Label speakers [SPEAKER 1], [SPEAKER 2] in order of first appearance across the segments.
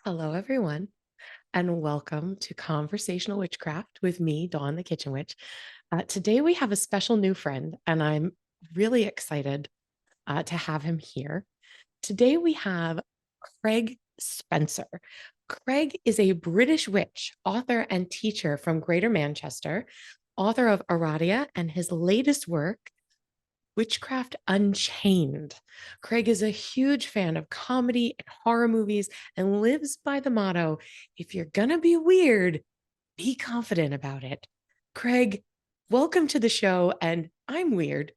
[SPEAKER 1] Hello, everyone, and welcome to Conversational Witchcraft with me, Dawn the Kitchen Witch. Today, we have a special new friend, and I'm really excited to have him here. Today, we have Craig Spencer. Craig is a British witch, author, and teacher from Greater Manchester, author of Aradia, and his latest work, Witchcraft Unchained. Craig is a huge fan of comedy and horror movies and lives by the motto, if you're going to be weird, be confident about it. Craig, welcome to the show. And I'm weird,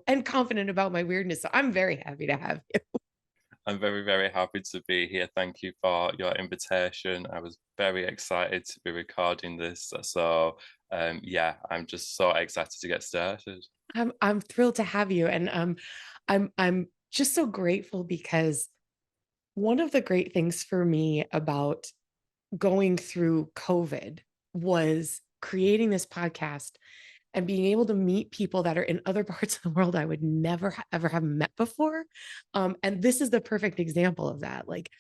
[SPEAKER 1] and confident about my weirdness. So I'm very happy to have you.
[SPEAKER 2] I'm very, very happy to be here. Thank you for your invitation. I was very excited to be recording this. Yeah, I'm just so excited to get started.
[SPEAKER 1] I'm thrilled to have you. And I'm just so grateful because one of the great things for me about going through COVID was creating this podcast and being able to meet people that are in other parts of the world I would never ever have met before. And this is the perfect example of that. Like,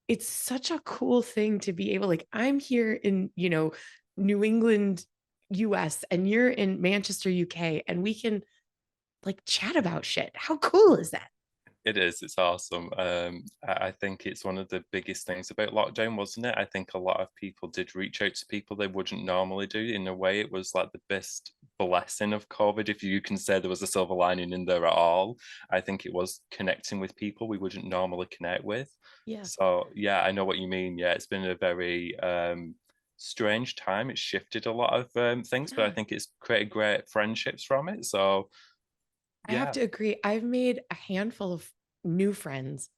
[SPEAKER 1] it's such a cool thing to be able, like, I'm here in, New England, US, and you're in Manchester, UK, and we can like chat about shit. How cool is that?
[SPEAKER 2] It is, it's awesome. I think it's one of the biggest things about lockdown, wasn't it? I think a lot of people did reach out to people they wouldn't normally do. In a way, it was like the best blessing of COVID, if you can say there was a silver lining in there at all. I think it was connecting with people we wouldn't normally connect with.
[SPEAKER 1] Yeah.
[SPEAKER 2] So yeah, I know what you mean. Yeah, it's been a very strange time. It's shifted a lot of things, but I
[SPEAKER 1] Yeah.
[SPEAKER 2] think it's created great friendships from it. So
[SPEAKER 1] I have
[SPEAKER 2] yeah.
[SPEAKER 1] to agree. I've made a handful of new friends.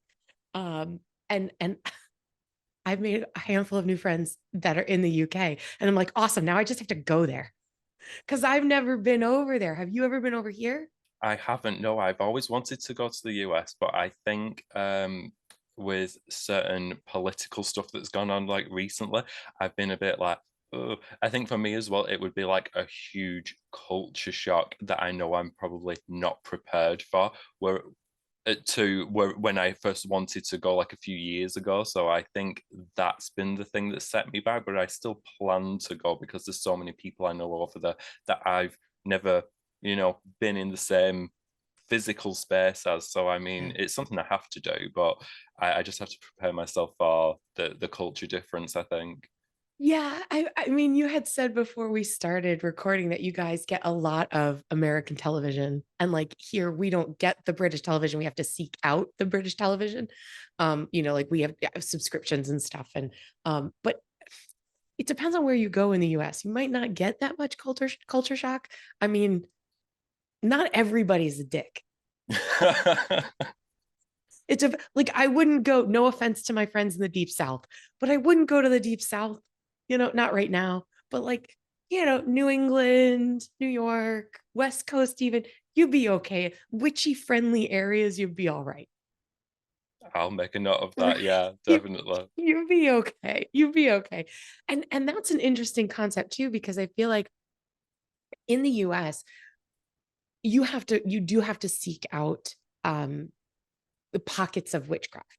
[SPEAKER 1] Um, and I've made a handful of new friends that are in the UK. And I'm like, awesome. Now I just have to go there because I've never been over there. Have you ever been over here?
[SPEAKER 2] I haven't. No, I've always wanted to go to the US, but I think with certain political stuff that's gone on like recently, I've been a bit like, oh. I think for me as well, it would be like a huge culture shock that I know I'm probably not prepared for. Where when I first wanted to go like a few years ago. So I think that's been the thing that set me back. But I still plan to go because there's so many people I know over there that I've never, been in the same physical space as. So I mean,
[SPEAKER 1] Yeah.
[SPEAKER 2] it's something I have to do, but I just have to prepare myself for the culture difference, I think.
[SPEAKER 1] Yeah, I mean, you had said before we started recording that you guys get a lot of American television, and like here we don't get the British television. We have to seek out the British television. Like we have subscriptions and stuff, and but it depends on where you go in the US. You might not get that much culture shock. I mean, not everybody's a dick. It's like I wouldn't go, no offense to my friends in the deep south, but I wouldn't go to the deep south, not right now, but like, New England, New York, West Coast, even, you'd be okay. Witchy friendly areas, you'd be all right.
[SPEAKER 2] I'll make a note of that.
[SPEAKER 1] Right.
[SPEAKER 2] Yeah,
[SPEAKER 1] You,
[SPEAKER 2] definitely.
[SPEAKER 1] you'd be okay. You'd be okay. And that's an interesting concept too, because I feel like in the US, you do have to seek out the pockets of witchcraft,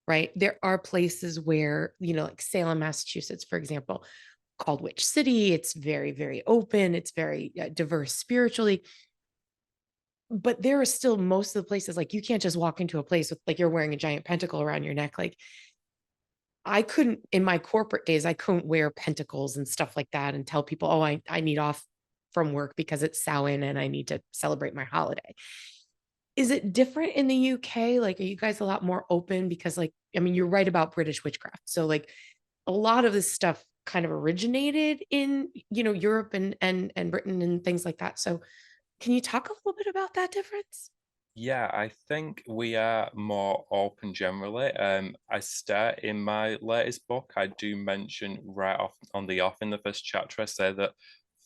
[SPEAKER 1] right? There are places where, like Salem, Massachusetts, for example, called Witch City. It's very, very open. It's very diverse spiritually. But there are still most of the places, like you can't just walk into a place with like you're wearing a giant pentacle around your neck. Like I couldn't, in my corporate days, I couldn't wear pentacles and stuff like that and tell people, oh, I need off from work because it's Samhain and I need to celebrate my holiday. Is it different in the UK? Like, are you guys a lot more open? Because, like, I mean, you're right about British witchcraft. So, like, a lot of this stuff kind of originated in, Europe and Britain and things like that. So, can you talk a little bit about that difference?
[SPEAKER 2] Yeah, I think we are more open generally. I start in my latest book, I do mention right off on the off in the first chapter, I say that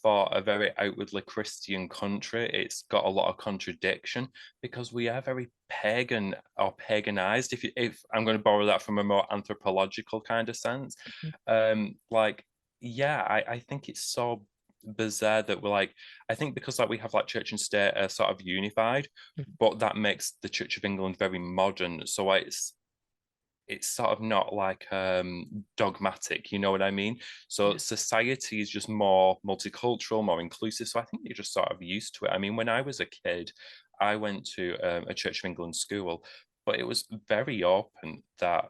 [SPEAKER 2] for a very outwardly Christian country, it's got a lot of contradiction because we are very pagan or paganized. If I'm going to borrow that from a more anthropological kind of sense, like yeah, I think it's so bizarre that we're like, I think because like we have like church and state are sort of unified, but that makes the Church of England very modern. So it's sort of not like dogmatic, you know what I mean? So
[SPEAKER 1] Yeah.
[SPEAKER 2] society is just more multicultural, more inclusive. So I think you're just sort of used to it. I mean, when I was a kid, I went to a Church of England school, but it was very open that,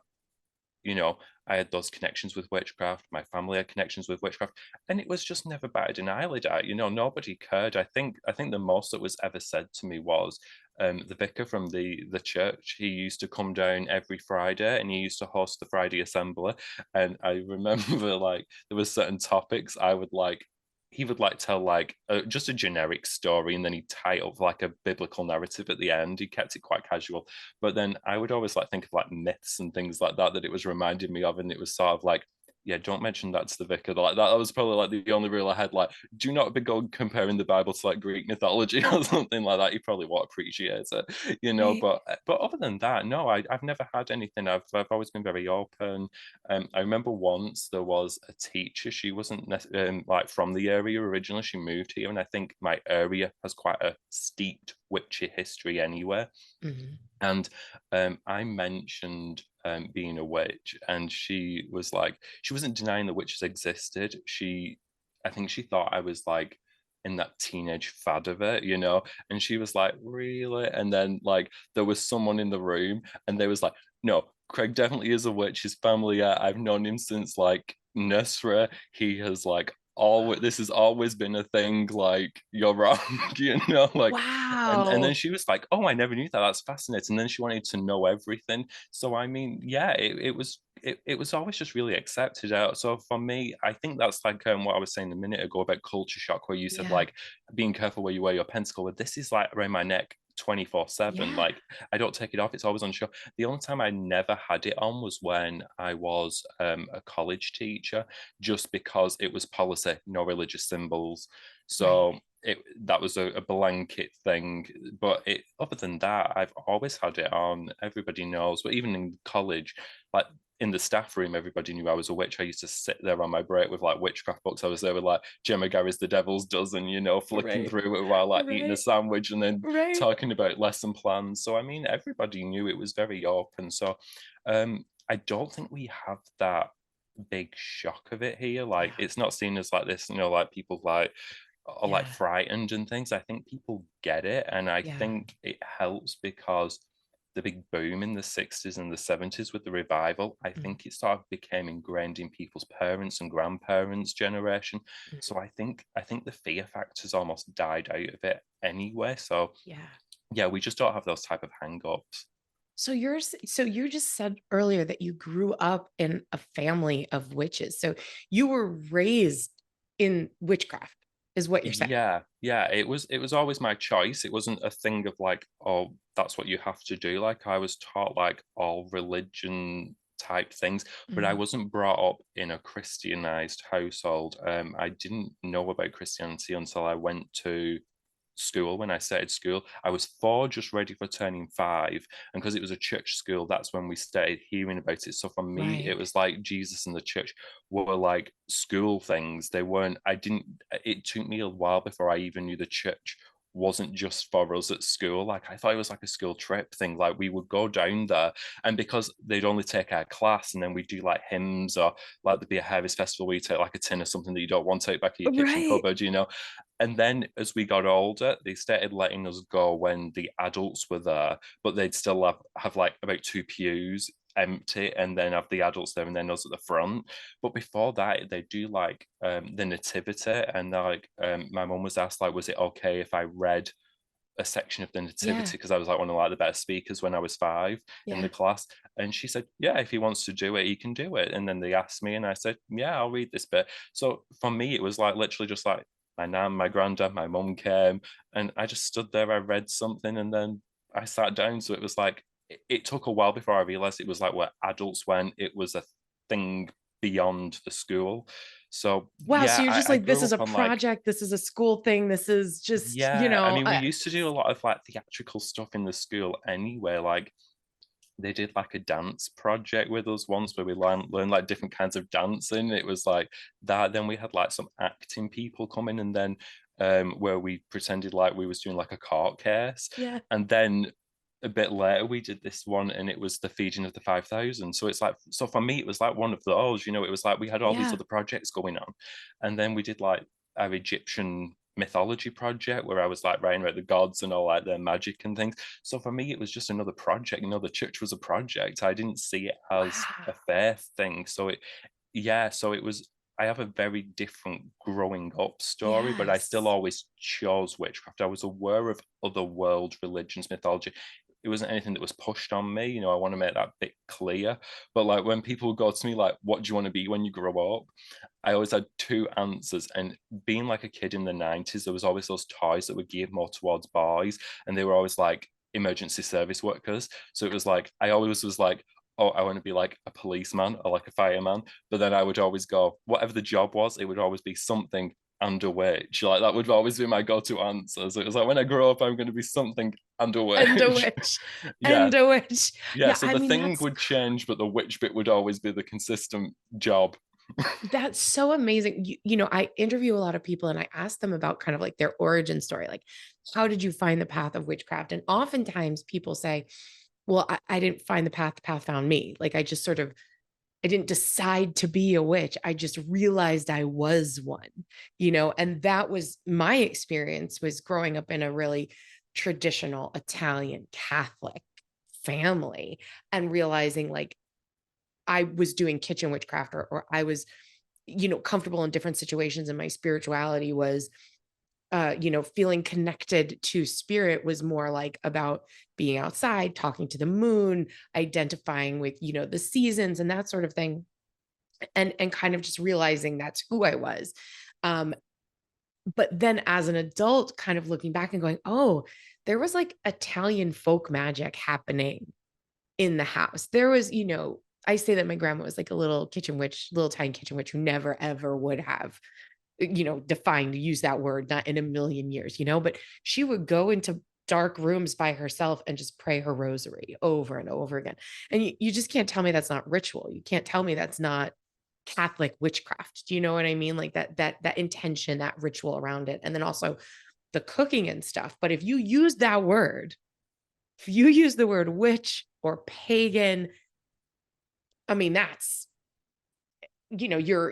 [SPEAKER 2] you know, I had those connections with witchcraft, my family had connections with witchcraft, and it was just never batted an eyelid at. You know, nobody cared. I think the most that was ever said to me was the vicar from the church. He used to come down every Friday and he used to host the Friday assembly. And I remember like there were certain topics I would like he would like tell like just a generic story, and then he'd tie it up like a biblical narrative at the end. He kept it quite casual, but then I would always like think of like myths and things like that it was reminding me of, and it was sort of like, yeah, don't mention that to the vicar. Like that was probably like the only rule I had. Like, do not be going comparing the Bible to like Greek mythology or something like that. You probably won't appreciate it, you know.
[SPEAKER 1] Right.
[SPEAKER 2] But other than that, no, I've never had anything. I've always been very open. I remember once there was a teacher. She wasn't like from the area originally. She moved here, and I think my area has quite a steeped witchy history anyway.
[SPEAKER 1] Mhm.
[SPEAKER 2] And I mentioned being a witch, and she was like, she wasn't denying the witches existed. I think she thought I was like in that teenage fad of it, you know? And she was like, really? And then like there was someone in the room, and they was like, no, Craig definitely is a witch. His family, I've known him since like nursery. He has like always, this has always been a thing. Like you're wrong, you know? Like and then
[SPEAKER 1] Wow.
[SPEAKER 2] she was like, "Oh, I never knew that. That's fascinating." And then she wanted to know everything. So I mean, yeah, it was always just really accepted out. So for me, I think that's like what I was saying a minute ago about culture shock, where you said
[SPEAKER 1] Yeah.
[SPEAKER 2] like being careful where you wear your pentacle. But this is like around my neck 24/7.
[SPEAKER 1] Yeah.
[SPEAKER 2] Like I don't take it off. It's always on show. The only time I never had it on was when I was a college teacher, just because it was policy, no religious symbols.
[SPEAKER 1] Right.
[SPEAKER 2] So that was a blanket thing, but other than that, I've always had it on. Everybody knows, but even in college, like in the staff room, everybody knew I was a witch. I used to sit there on my break with like witchcraft books. I was there with like Gemma Gary's The Devil's Dozen, you know, flicking
[SPEAKER 1] Right.
[SPEAKER 2] through it while like eating a
[SPEAKER 1] Right.
[SPEAKER 2] sandwich and then
[SPEAKER 1] Right.
[SPEAKER 2] talking about lesson plans. So I mean, everybody knew it was very open. So I don't think we have that big shock of it here. Like
[SPEAKER 1] Yeah.
[SPEAKER 2] it's not seen as like this, you know, like people like are like
[SPEAKER 1] Yeah.
[SPEAKER 2] frightened and things. I think people get it, and I
[SPEAKER 1] Yeah.
[SPEAKER 2] think it helps because the big boom in the 60s and the 70s with the revival, I
[SPEAKER 1] Mhm.
[SPEAKER 2] think it sort of became ingrained in people's parents and grandparents' generation.
[SPEAKER 1] Mhm.
[SPEAKER 2] So I think the fear factors almost died out of it anyway. So
[SPEAKER 1] Yeah.
[SPEAKER 2] yeah, we just don't have those type of hang-ups.
[SPEAKER 1] So you just said earlier that you grew up in a family of witches. So you were raised in witchcraft, is what you're saying.
[SPEAKER 2] Yeah, it was always my choice. It wasn't a thing of like, oh, that's what you have to do. Like I was taught like all religion type things, but I
[SPEAKER 1] Mhm.
[SPEAKER 2] wasn't brought up in a Christianized household. I didn't know about Christianity until I went to school. When I started school, I was 4, just ready for turning 5, and because it was a church school, that's when we started hearing about it. So for me,
[SPEAKER 1] Right.
[SPEAKER 2] it was like Jesus and the church were like school things. They weren't, I didn't, it took me a while before I even knew the church wasn't just for us at school. Like I thought it was like a school trip thing. Like we would go down there, and because they'd only take our class, and then we'd do like hymns, or like there'd be a harvest festival where you take like a tin of something that you don't want to take back in your kitchen
[SPEAKER 1] Right.
[SPEAKER 2] cupboard, you know. And then as we got older, they started letting us go when the adults were there, but they'd still have like about 2 pews empty, and then have the adults there and then us at the front. But before that, they do like the nativity, and like my mum was asked like, was it okay if I read a section of the nativity,
[SPEAKER 1] Yeah.
[SPEAKER 2] because I was like one of like the better speakers when I was 5 in the
[SPEAKER 1] Yeah.
[SPEAKER 2] class. And she said, yeah, if he wants to do it, he can do it. And then they asked me, and I said, yeah, I'll read this bit. So for me, it was like literally just like my nan, my granddad, my mum came, and I just stood there. I read something, and then I sat down. So it was like it took a while before I realized it was like where adults went. It was a thing beyond the school. So
[SPEAKER 1] Wow. So
[SPEAKER 2] yeah,
[SPEAKER 1] you're just
[SPEAKER 2] I
[SPEAKER 1] like, this
[SPEAKER 2] grew
[SPEAKER 1] is
[SPEAKER 2] up
[SPEAKER 1] a
[SPEAKER 2] on like,
[SPEAKER 1] project. This is a school thing. This is just,
[SPEAKER 2] yeah, I mean, we used to do a lot of like theatrical stuff in the school anyway. Like they did like a dance project with us once where we learned like different kinds of dancing. It was like that. Then we had like some acting people come in, and then where we pretended like we was doing like a court case.
[SPEAKER 1] yeah.
[SPEAKER 2] And then a bit later we did this one, and it was the feeding of the 5,000. So it's like, so for me it was like one of those, you know, it was like we had all these
[SPEAKER 1] Yeah.
[SPEAKER 2] other projects going on, and then we did like our Egyptian mythology project where I was like writing about the gods and all like their magic and things. So for me it was just another project, you know, the church was a project. I didn't see it as a
[SPEAKER 1] Wow.
[SPEAKER 2] fair thing. So it, yeah, so it was, I have a very different growing up story, but I still
[SPEAKER 1] Yes.
[SPEAKER 2] always chose witchcraft. I was aware of other world religions, mythology. It wasn't anything that was pushed on me. You know, I want to make that bit clear. But like when people go to me, like, what do you want to be when you grow up? I always had two answers. And being like a kid in the 90s, there was always those toys that were geared more towards boys, and they were always like emergency service workers. So it was like, I always was like, oh, I want to be like a policeman or like a fireman. But then I would always go, whatever the job was, it would always be something and a witch. Like that would always be my go-to answer. So it was like, when I grow up, I'm going to be something and a
[SPEAKER 1] And a
[SPEAKER 2] witch.
[SPEAKER 1] witch.
[SPEAKER 2] Yeah.
[SPEAKER 1] And a witch.
[SPEAKER 2] Yeah.
[SPEAKER 1] Yeah,
[SPEAKER 2] So
[SPEAKER 1] I
[SPEAKER 2] the
[SPEAKER 1] mean,
[SPEAKER 2] thing would change, but the witch bit would always be the consistent job.
[SPEAKER 1] that's so amazing. You know, I interview a lot of people and I ask them about kind of like their origin story. Like, how did you find the path of witchcraft? And oftentimes people say, well, I didn't find the path found me. Like I just sort of, I didn't decide to be a witch. I just realized I was one, you know, and that was my experience was growing up in a really traditional Italian Catholic family and realizing like I was doing kitchen witchcraft or I was, you know, comfortable in different situations and my spirituality was you know, feeling connected to spirit was more like about being outside, talking to the moon, identifying with, you know, the seasons and that sort of thing. And kind of just realizing that's who I was. Um, but then as an adult, kind of looking back and going, oh, there was like Italian folk magic happening in the house. There was, you know, I say that my grandma was like a little kitchen witch, little tiny kitchen witch who never ever would have, you know, defined, use that word, not in a million years, you know, but she would go into dark rooms by herself and just pray her rosary over and over again. And you just can't tell me that's not ritual. You can't tell me that's not Catholic witchcraft. Do you know what I mean? Like that intention, that ritual around it. And then also the cooking and stuff. But if you use that word, if you use the word witch or pagan, I mean, that's, you know, you're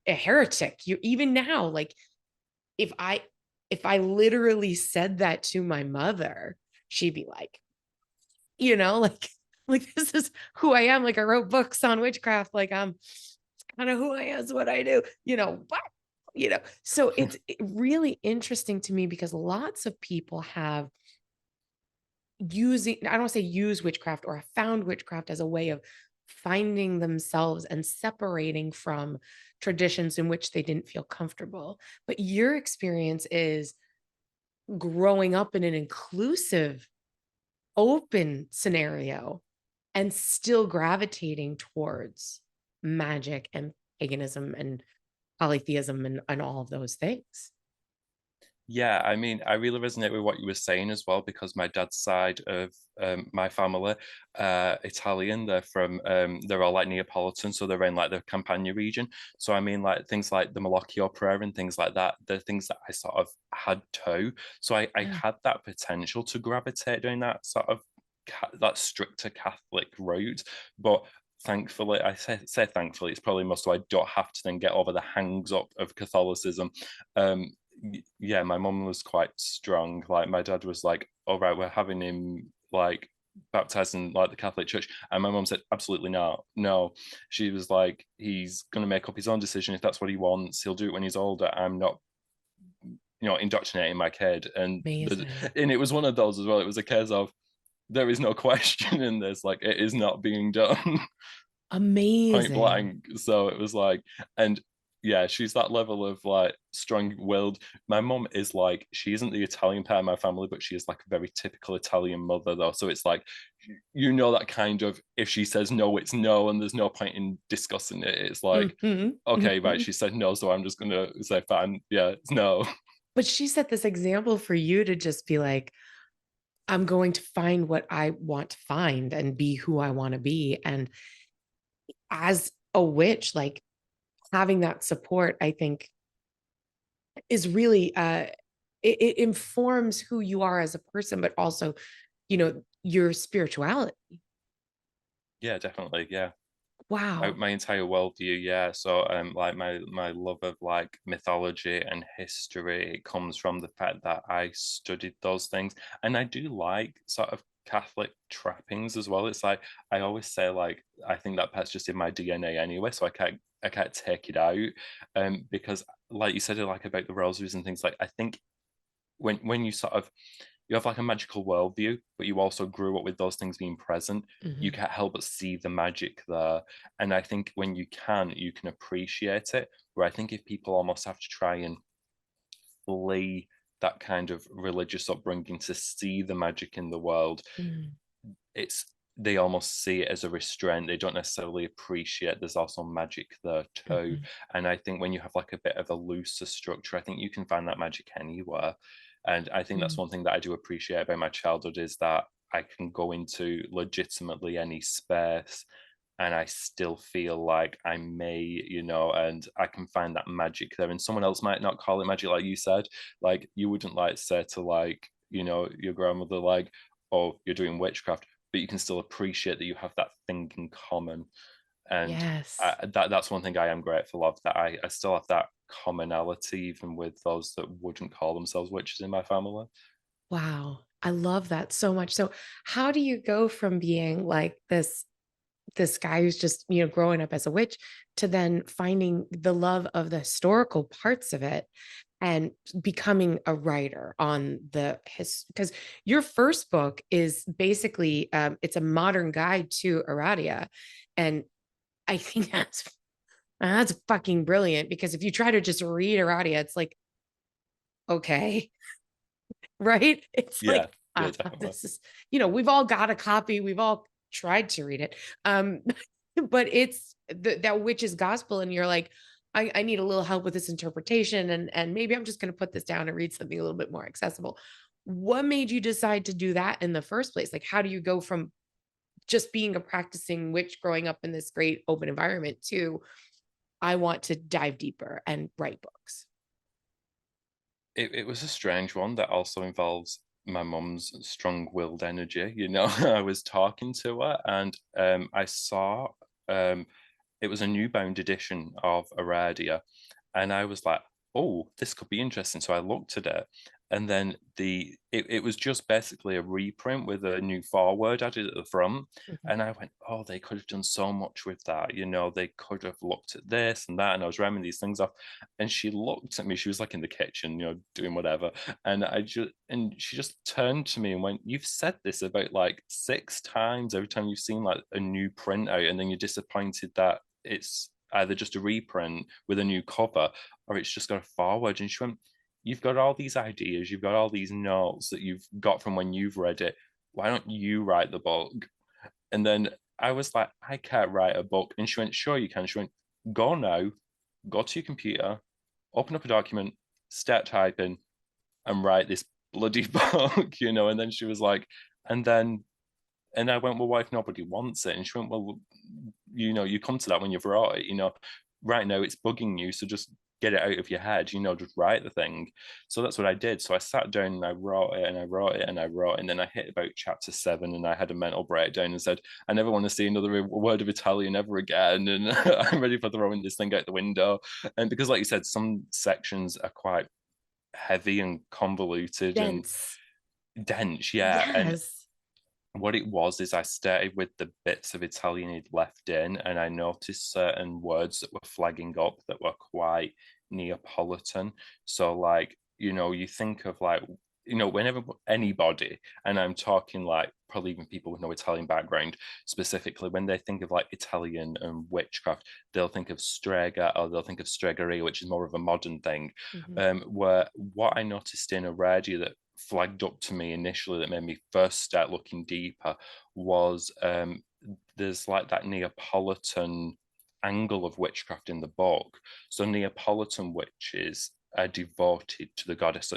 [SPEAKER 1] a heretic. You even now, like if I literally said that to my mother, she'd be like, you know, like this is who I am. Like I wrote books on witchcraft. Like I'm kind of who I am, is what I do, you know, what, you know. So it's really interesting to me because lots of people have using, I don't want to say use witchcraft or have found witchcraft as a way of finding themselves and separating from traditions in which they didn't feel comfortable. But your experience is growing up in an inclusive, open scenario and still gravitating towards magic and paganism and polytheism and all of those things.
[SPEAKER 2] Yeah, I mean, I really resonate with what you were saying as well, because my dad's side of my family, Italian, they're all like Neapolitan, so they're in like the Campania region. So I mean, like things like the Malocchio prayer and things like that, they're things that I sort of had too. So I
[SPEAKER 1] Yeah.
[SPEAKER 2] had that potential to gravitate down that sort of that stricter Catholic route, but thankfully, I say thankfully, it's probably most so I don't have to then get over the hangs up of Catholicism. Um, yeah, my mum was quite strong. Like my dad was like, all right, we're having him like baptized in like the Catholic Church. And my mum said, absolutely not. No. She was like, he's gonna make up his own decision. If that's what he wants, he'll do it when he's older. I'm not, you know, indoctrinating my kid.
[SPEAKER 1] Amazing.
[SPEAKER 2] And it was one of those as well. It was a case of there is no question in this, like it is not being done. Point
[SPEAKER 1] Amazing.
[SPEAKER 2] blank. So it was like, and yeah, she's that level of like strong-willed. My mum is like, she isn't the Italian part of my family, but she is like a very typical Italian mother, though. So it's like, you know, that kind of, if she says no, it's no, and there's no point in discussing it. It's like,
[SPEAKER 1] Mhm,
[SPEAKER 2] okay, right,
[SPEAKER 1] mhm.
[SPEAKER 2] she said no, so I'm just gonna say fine, yeah, it's no.
[SPEAKER 1] But she set this example for you to just be like, I'm going to find what I want to find and be who I want to be. And as a witch, like having that support, I think is really it informs who you are as a person, but also your spirituality.
[SPEAKER 2] Yeah, definitely. Yeah.
[SPEAKER 1] Wow.
[SPEAKER 2] My entire worldview, yeah. So like my love of like mythology and history, it comes from the fact that I studied those things. And I do like sort of Catholic trappings as well. It's like I always say, like, I think that part's just in my DNA anyway, so I can't take it out. Because like you said, like about the rosaries and things, like I think when you sort of you have like a magical worldview, but you also grew up with those things being present. You
[SPEAKER 1] Mhm.
[SPEAKER 2] can't help but see the magic there. And I think when you can appreciate it. Where I think if people almost have to try and flee that kind of religious upbringing to see the magic in the world,
[SPEAKER 1] Mhm.
[SPEAKER 2] it's they almost see it as a restraint. They don't necessarily appreciate there's also magic there too.
[SPEAKER 1] Mhm.
[SPEAKER 2] And I think when you have like a bit of a looser structure, I think you can find that magic anywhere. And I think that's
[SPEAKER 1] Mhm.
[SPEAKER 2] one thing that I do appreciate about my childhood is that I can go into legitimately any space and I still feel like I may, and I can find that magic there. And someone else might not call it magic, like you said. Like you wouldn't like say to like, your grandmother, like, oh, you're doing witchcraft, but you can still appreciate that you have that thing in common. And
[SPEAKER 1] Yes.
[SPEAKER 2] that's one thing I am grateful of, that I still have that commonality even with those that wouldn't call themselves witches in my family.
[SPEAKER 1] Wow. I love that so much. So how do you go from being like this guy who's just, growing up as a witch to then finding the love of the historical parts of it and becoming a writer on the his because your first book is basically it's a modern guide to Aradia. And I think that's fucking brilliant because if you try to just read Aradia, it's like, okay, right? It's
[SPEAKER 2] Yeah,
[SPEAKER 1] like,
[SPEAKER 2] yeah, definitely.
[SPEAKER 1] this is, we've all got a copy, we've all tried to read it. But it's that witch's gospel, and you're like, I need a little help with this interpretation, and maybe I'm just going to put this down and read something a little bit more accessible. What made you decide to do that in the first place? Like, how do you go from just being a practicing witch growing up in this great open environment to I want to dive deeper and write books?
[SPEAKER 2] It was a strange one that also involves my mum's strong-willed energy. I was talking to her and I saw um, it was a new bound edition of Aradia, and I was like, "Oh, this could be interesting." So I looked at it, and then it was just basically a reprint with a new foreword added at the front,
[SPEAKER 1] Mhm.
[SPEAKER 2] and I went, "Oh, they could have done so much with that. They could have looked at this and that." And I was ramming these things off, and she looked at me. She was like in the kitchen, doing whatever, and she just turned to me and went, "You've said this about like 6 times every time you've seen like a new print out, and then you're disappointed that it's either just a reprint with a new cover or it's just got a forward." And she went, "You've got all these ideas, you've got all these notes that you've got from when you've read it. Why don't you write the book?" And then I was like, "I can't write a book." And she went, "Sure, you can." She went, "Go now, go to your computer, open up a document, start typing, and write this bloody book." And then she was like, and then and I went, "Well, what if nobody wants it?" And she went, "Well, you come to that when you've wrote it. Right now it's bugging you, so just get it out of your head. Just write the thing." So that's what I did. So I sat down and I wrote it and I wrote it and I wrote it. And then I hit about chapter 7 and I had a mental breakdown and said, "I never want to see another word of Italian ever again." And I'm ready for throwing this thing out the window. And because, like you said, some sections are quite heavy and convoluted and
[SPEAKER 1] Dense.
[SPEAKER 2] dense, yeah. And
[SPEAKER 1] Yes.
[SPEAKER 2] what it was is I started with the bits of Italian he'd left in, and I noticed certain words that were flagging up that were quite Neapolitan. So, like, you think of like, whenever anybody, and I'm talking like probably even people with no Italian background specifically, when they think of like Italian and witchcraft, they'll think of strega or they'll think of stregory, which is more of a modern thing.
[SPEAKER 1] Mhm.
[SPEAKER 2] Where what I noticed in Aradia that flagged up to me initially that made me first start looking deeper was there's like that Neapolitan angle of witchcraft in the book. So Neapolitan witches are devoted to the goddess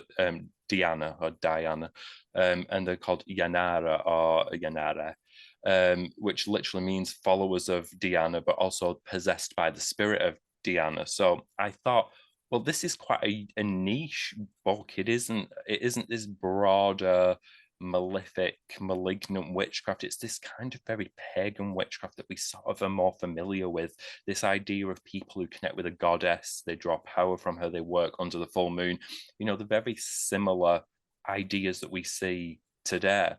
[SPEAKER 2] Diana or Diana, and they're called Yanara or Yanara, which literally means followers of Diana, but also possessed by the spirit of Diana. So I thought, well, this is quite a niche book. It isn't this broader malefic, malignant witchcraft. It's this kind of very pagan witchcraft that we sort of are more familiar with. This idea of people who connect with a goddess, they draw power from her, they work under the full moon. The very similar ideas that we see today.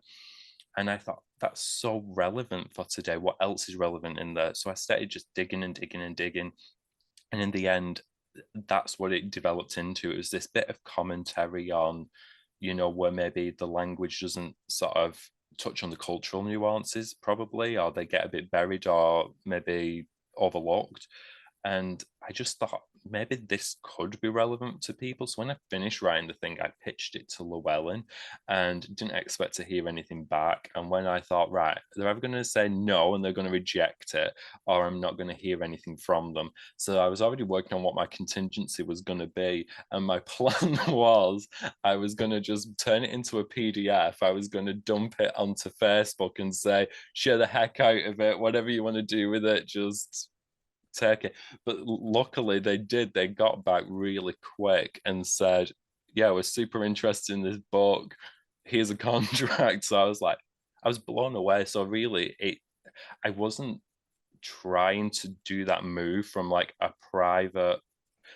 [SPEAKER 2] And I thought that's so relevant for today. What else is relevant in there? So I started just digging and digging and digging. And in the end, that's what it developed into. It was this bit of commentary on, where maybe the language doesn't sort of touch on the cultural nuances, probably, or they get a bit buried or maybe overlooked. And I just thought maybe this could be relevant to people. So when I finished writing the thing, I pitched it to Llewellyn and didn't expect to hear anything back. And when I thought, right, they're either going to say no and they're going to reject it, or I'm not going to hear anything from them. So I was already working on what my contingency was going to be. And my plan was I was going to just turn it into a PDF. I was going to dump it onto Facebook and say, share the heck out of it, whatever you want to do with it, just take it. But luckily they did. They got back really quick and said, yeah, we're super interested in this book. Here's a contract. So I was blown away. So really I wasn't trying to do that move from like a private,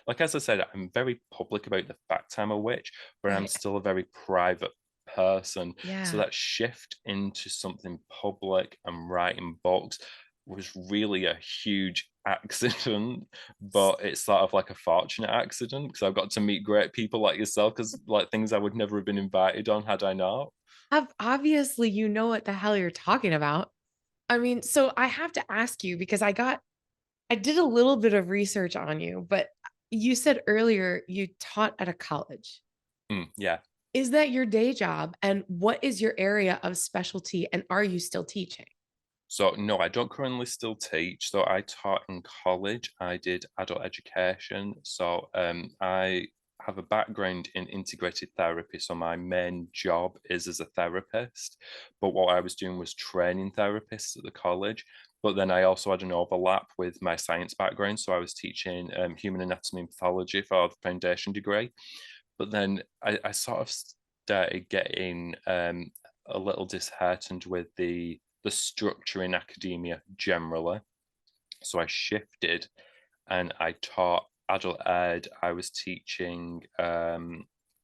[SPEAKER 2] like as I said, I'm very public about the fact I'm a witch, but I'm
[SPEAKER 1] Right.
[SPEAKER 2] still a very private person. So
[SPEAKER 1] Yeah.
[SPEAKER 2] that shift into something public and writing books was really a huge accident, but it's sort of like a fortunate accident because I've got to meet great people like yourself, because like things I would never have been invited on had I not.
[SPEAKER 1] Obviously, you know what the hell you're talking about. I mean, so I have to ask you because I did a little bit of research on you, but you said earlier you taught at a college.
[SPEAKER 2] Yeah.
[SPEAKER 1] Is that your day job? And what is your area of specialty? And are you still teaching?
[SPEAKER 2] So no, I don't currently still teach. So I taught in college. I did adult education. So I have a background in integrated therapy. So my main job is as a therapist. But what I was doing was training therapists at the college. But then I also had an overlap with my science background. So I was teaching human anatomy and pathology for the foundation degree. But then I sort of started getting a little disheartened with the structure in academia generally. So I shifted and I taught adult ed. I was teaching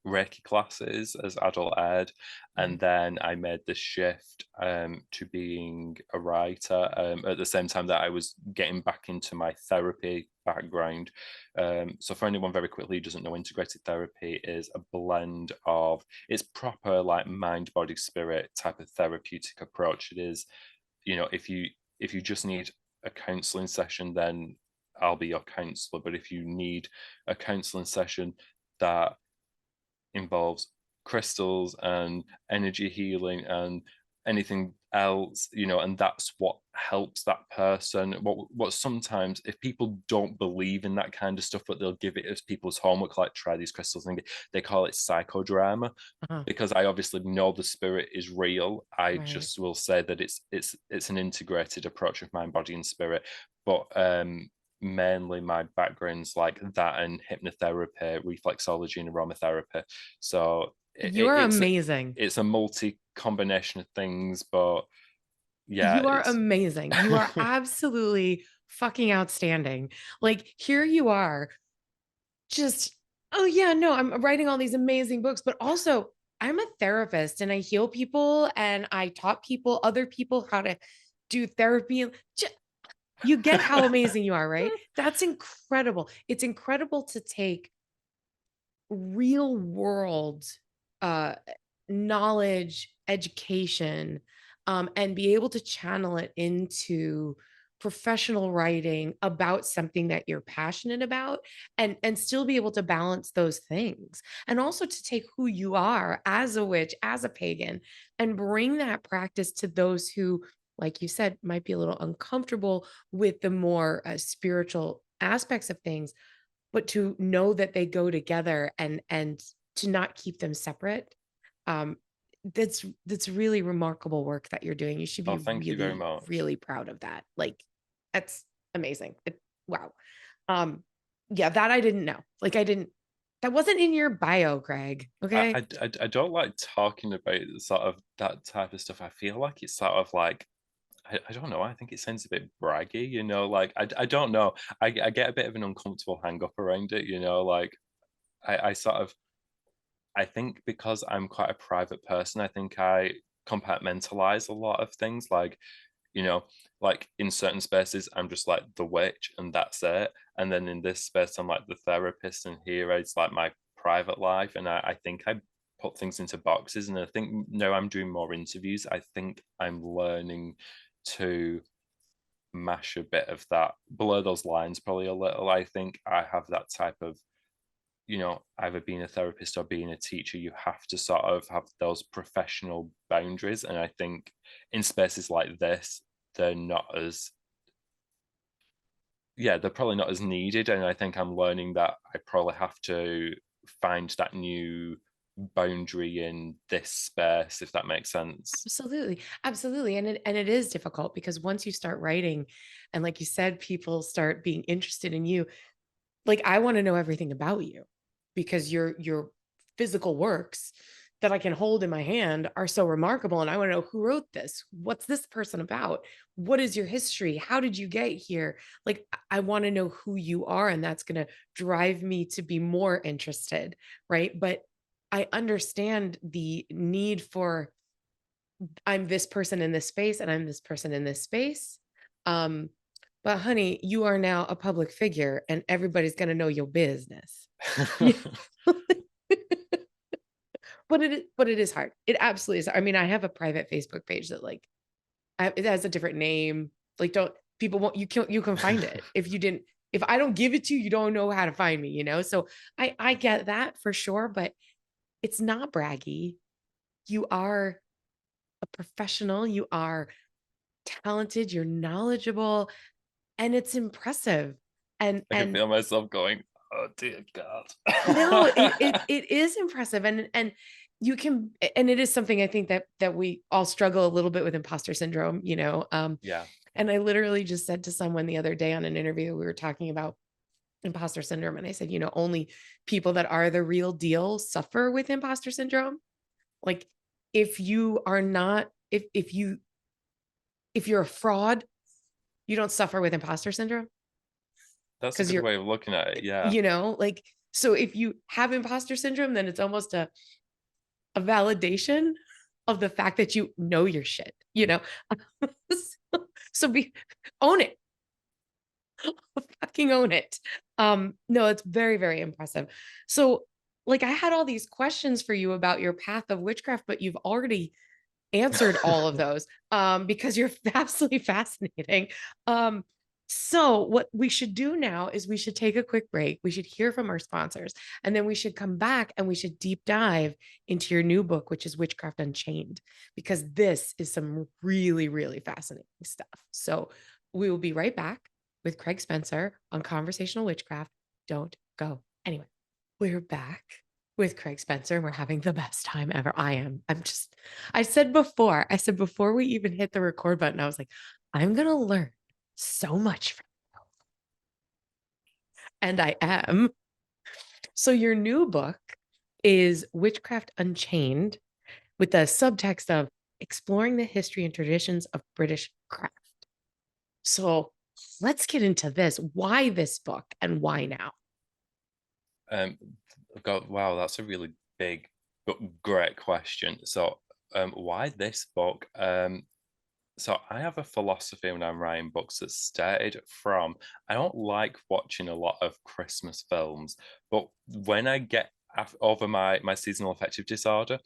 [SPEAKER 2] Reiki classes as adult ed, and
[SPEAKER 1] Mhm.
[SPEAKER 2] then I made the shift to being a writer at the same time that I was getting back into my therapy background. So for anyone very quickly who doesn't know, integrated therapy is a blend of, it's proper like mind, body, spirit type of therapeutic approach. It is, if you just need a counseling session, then I'll be your counselor. But if you need a counseling session that involves crystals and energy healing and anything else, and that's what helps that person. What sometimes, if people don't believe in that kind of stuff, but they'll give it as people's homework, like try these crystals, and they call it psychodrama.
[SPEAKER 1] Uh-huh.
[SPEAKER 2] Because I obviously know the spirit is real, I
[SPEAKER 1] Right.
[SPEAKER 2] just will say that it's an integrated approach of mind, body, and spirit. But mainly my background's like that and hypnotherapy, reflexology, and aromatherapy. So
[SPEAKER 1] You are
[SPEAKER 2] it's
[SPEAKER 1] amazing.
[SPEAKER 2] it's a multi combination of things, but yeah,
[SPEAKER 1] You are
[SPEAKER 2] it's
[SPEAKER 1] amazing. You are absolutely fucking outstanding. Like, here you are, just, oh, yeah, no, I'm writing all these amazing books, but also I'm a therapist and I heal people and I taught people, other people, how to do therapy. You get how amazing you are, right? That's incredible. It's incredible to take real world uh knowledge, education, and be able to channel it into professional writing about something that you're passionate about, and still be able to balance those things, and also to take who you are as a witch, as a pagan, and bring that practice to those who, like you said, might be a little uncomfortable with the more spiritual aspects of things, but to know that they go together, and to not keep them separate. um that's really remarkable work that you're doing. You should
[SPEAKER 2] Oh,
[SPEAKER 1] be
[SPEAKER 2] thank you very
[SPEAKER 1] really,
[SPEAKER 2] much.
[SPEAKER 1] really proud of that. Like, that's amazing. Wow. um yeah, that I didn't know. Like, I didn't, That wasn't in your bio, Craig. Okay.
[SPEAKER 2] I don't like talking about sort of that type of stuff. I feel like it's sort of like I don't know. I think it sounds a bit braggy, you know. Like I don't know. I get a bit of an uncomfortable hang up around it, you know. Like I sort of I think because I'm quite a private person, I think I compartmentalize a lot of things. Like, you know, like in certain spaces, I'm just like the witch and that's it. And then in this space, I'm like the therapist, and here it's like my private life. And I think I put things into boxes. And I think now I'm doing more interviews, I think I'm learning to mash a bit of that, blur those lines probably a little. I think I have that type of, you know, either being a therapist or being a teacher, you have to sort of have those professional boundaries. And I think in spaces like this, they're not as, yeah, they're probably not as needed. And I think I'm learning that I probably have to find that new boundary in this space, if that makes sense.
[SPEAKER 1] Absolutely. Absolutely. And it is difficult because once you start writing and like you said, people start being interested in you, like I want to know everything about you because your physical works that I can hold in my hand are so remarkable. And I want to know who wrote this. What's this person about? What is your history? How did you get here? Like I want to know who you are, and that's going to drive me to be more interested, right? But I understand the need for I'm this person in this space and I'm this person in this space. Um, but honey, you are now a public figure and everybody's going to know your business. Yeah. But it is hard. It absolutely is. I mean, I have a private Facebook page that like it has a different name. Like don't people won't you can find it. If I don't give it to you, you don't know how to find me, you know? So I get that for sure, but it's not braggy. You are a professional, you are talented, you're knowledgeable, and it's impressive. And
[SPEAKER 2] I can
[SPEAKER 1] and
[SPEAKER 2] feel myself going, oh dear God.
[SPEAKER 1] no, it is impressive. And you can and it is something I think that we all struggle a little bit with imposter syndrome, you know.
[SPEAKER 2] Yeah.
[SPEAKER 1] And I literally just said to someone the other day on an interview, we were talking about imposter syndrome. And I said, you know, only people that are the real deal suffer with imposter syndrome. Like if you are not, if you're a fraud, you don't suffer with imposter syndrome
[SPEAKER 2] That's a
[SPEAKER 1] because
[SPEAKER 2] good
[SPEAKER 1] you're,
[SPEAKER 2] way of looking at it. Yeah.
[SPEAKER 1] you know, like, so if you have imposter syndrome, then it's almost a validation of the fact that you know your shit, you know? So be own it, fucking own it. No, it's very, very impressive. So like I had all these questions for you about your path of witchcraft, but you've already answered all of those because you're absolutely fascinating. So what we should do now is we should take a quick break. We should hear from our sponsors, and then we should come back and we should deep dive into your new book, which is Witchcraft Unchained, because this is some really, really fascinating stuff. So we will be right back with Craig Spencer on Conversational Witchcraft. Don't go anywhere. We're back with Craig Spencer, and we're having the best time ever. I said before we even hit the record button, I was like, I'm going to learn so much from you. And I am. So your new book is Witchcraft Unchained with the subtext of exploring the history and traditions of British craft. So let's get into this. Why this book and why now?
[SPEAKER 2] Um, God, wow, that's a really big but great question. So, why this book? So I have a philosophy when I'm writing books that started from I don't like watching a lot of Christmas films, but when I get over my seasonal affective disorder,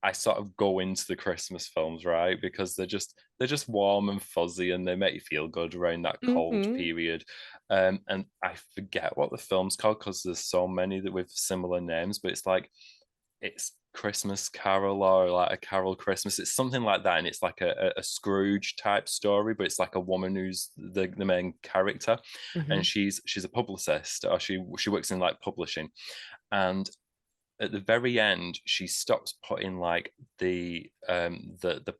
[SPEAKER 2] I sort of go into the Christmas films, right? Because they're just warm and fuzzy and they make you feel good around that cold
[SPEAKER 1] Mm-hmm.
[SPEAKER 2] period. And I forget what the film's called because there's so many that with similar names, but it's like it's Christmas Carol or like a Carol Christmas. It's something like that, and it's like a Scrooge type story, but it's like a woman who's the main character,
[SPEAKER 1] Mm-hmm.
[SPEAKER 2] and she's a publicist, or she works in like publishing, and at the very end, she stops putting like the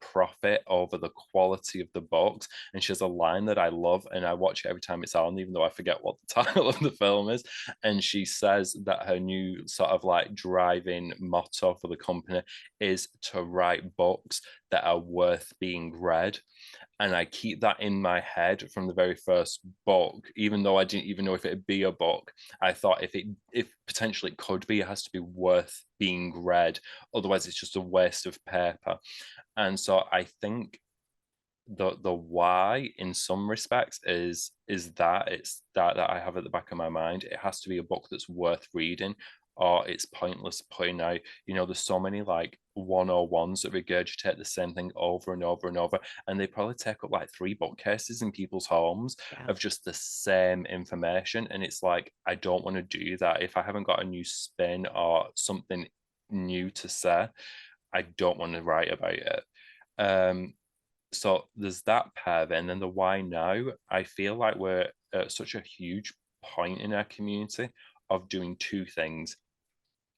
[SPEAKER 2] profit over the quality of the books, and she has a line that I love, and I watch it every time it's on, even though I forget what the title of the film is. And she says that her new sort of like driving motto for the company is to write books that are worth being read. And I keep that in my head from the very first book, even though I didn't even know if it'd be a book. I thought if potentially it could be, it has to be worth being read. Otherwise, it's just a waste of paper. And so I think the why in some respects is that it's that I have at the back of my mind. It has to be a book that's worth reading, or it's pointless putting out, there's so many like 101s that regurgitate the same thing over and over and over, and they probably take up like 3 bookcases in people's homes
[SPEAKER 1] Yeah.
[SPEAKER 2] of just the same information. And it's like, I don't want to do that. If I haven't got a new spin or something new to say, I don't want to write about it. So there's that pair, and then the why now. I feel like we're at such a huge point in our community of doing 2 things: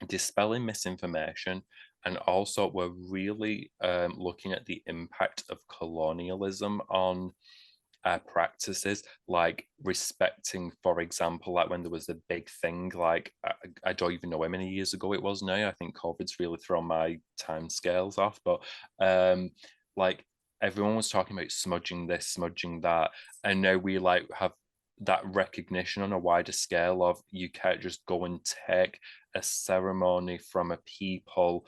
[SPEAKER 2] dispelling misinformation, and also we're really looking at the impact of colonialism on our practices, like respecting, for example, like when there was a big thing, like I don't even know how many years ago it was now. I think COVID's really thrown my time scales off, but like everyone was talking about smudging this, smudging that, and now we like have that recognition on a wider scale of you can't just go and take a ceremony from a people,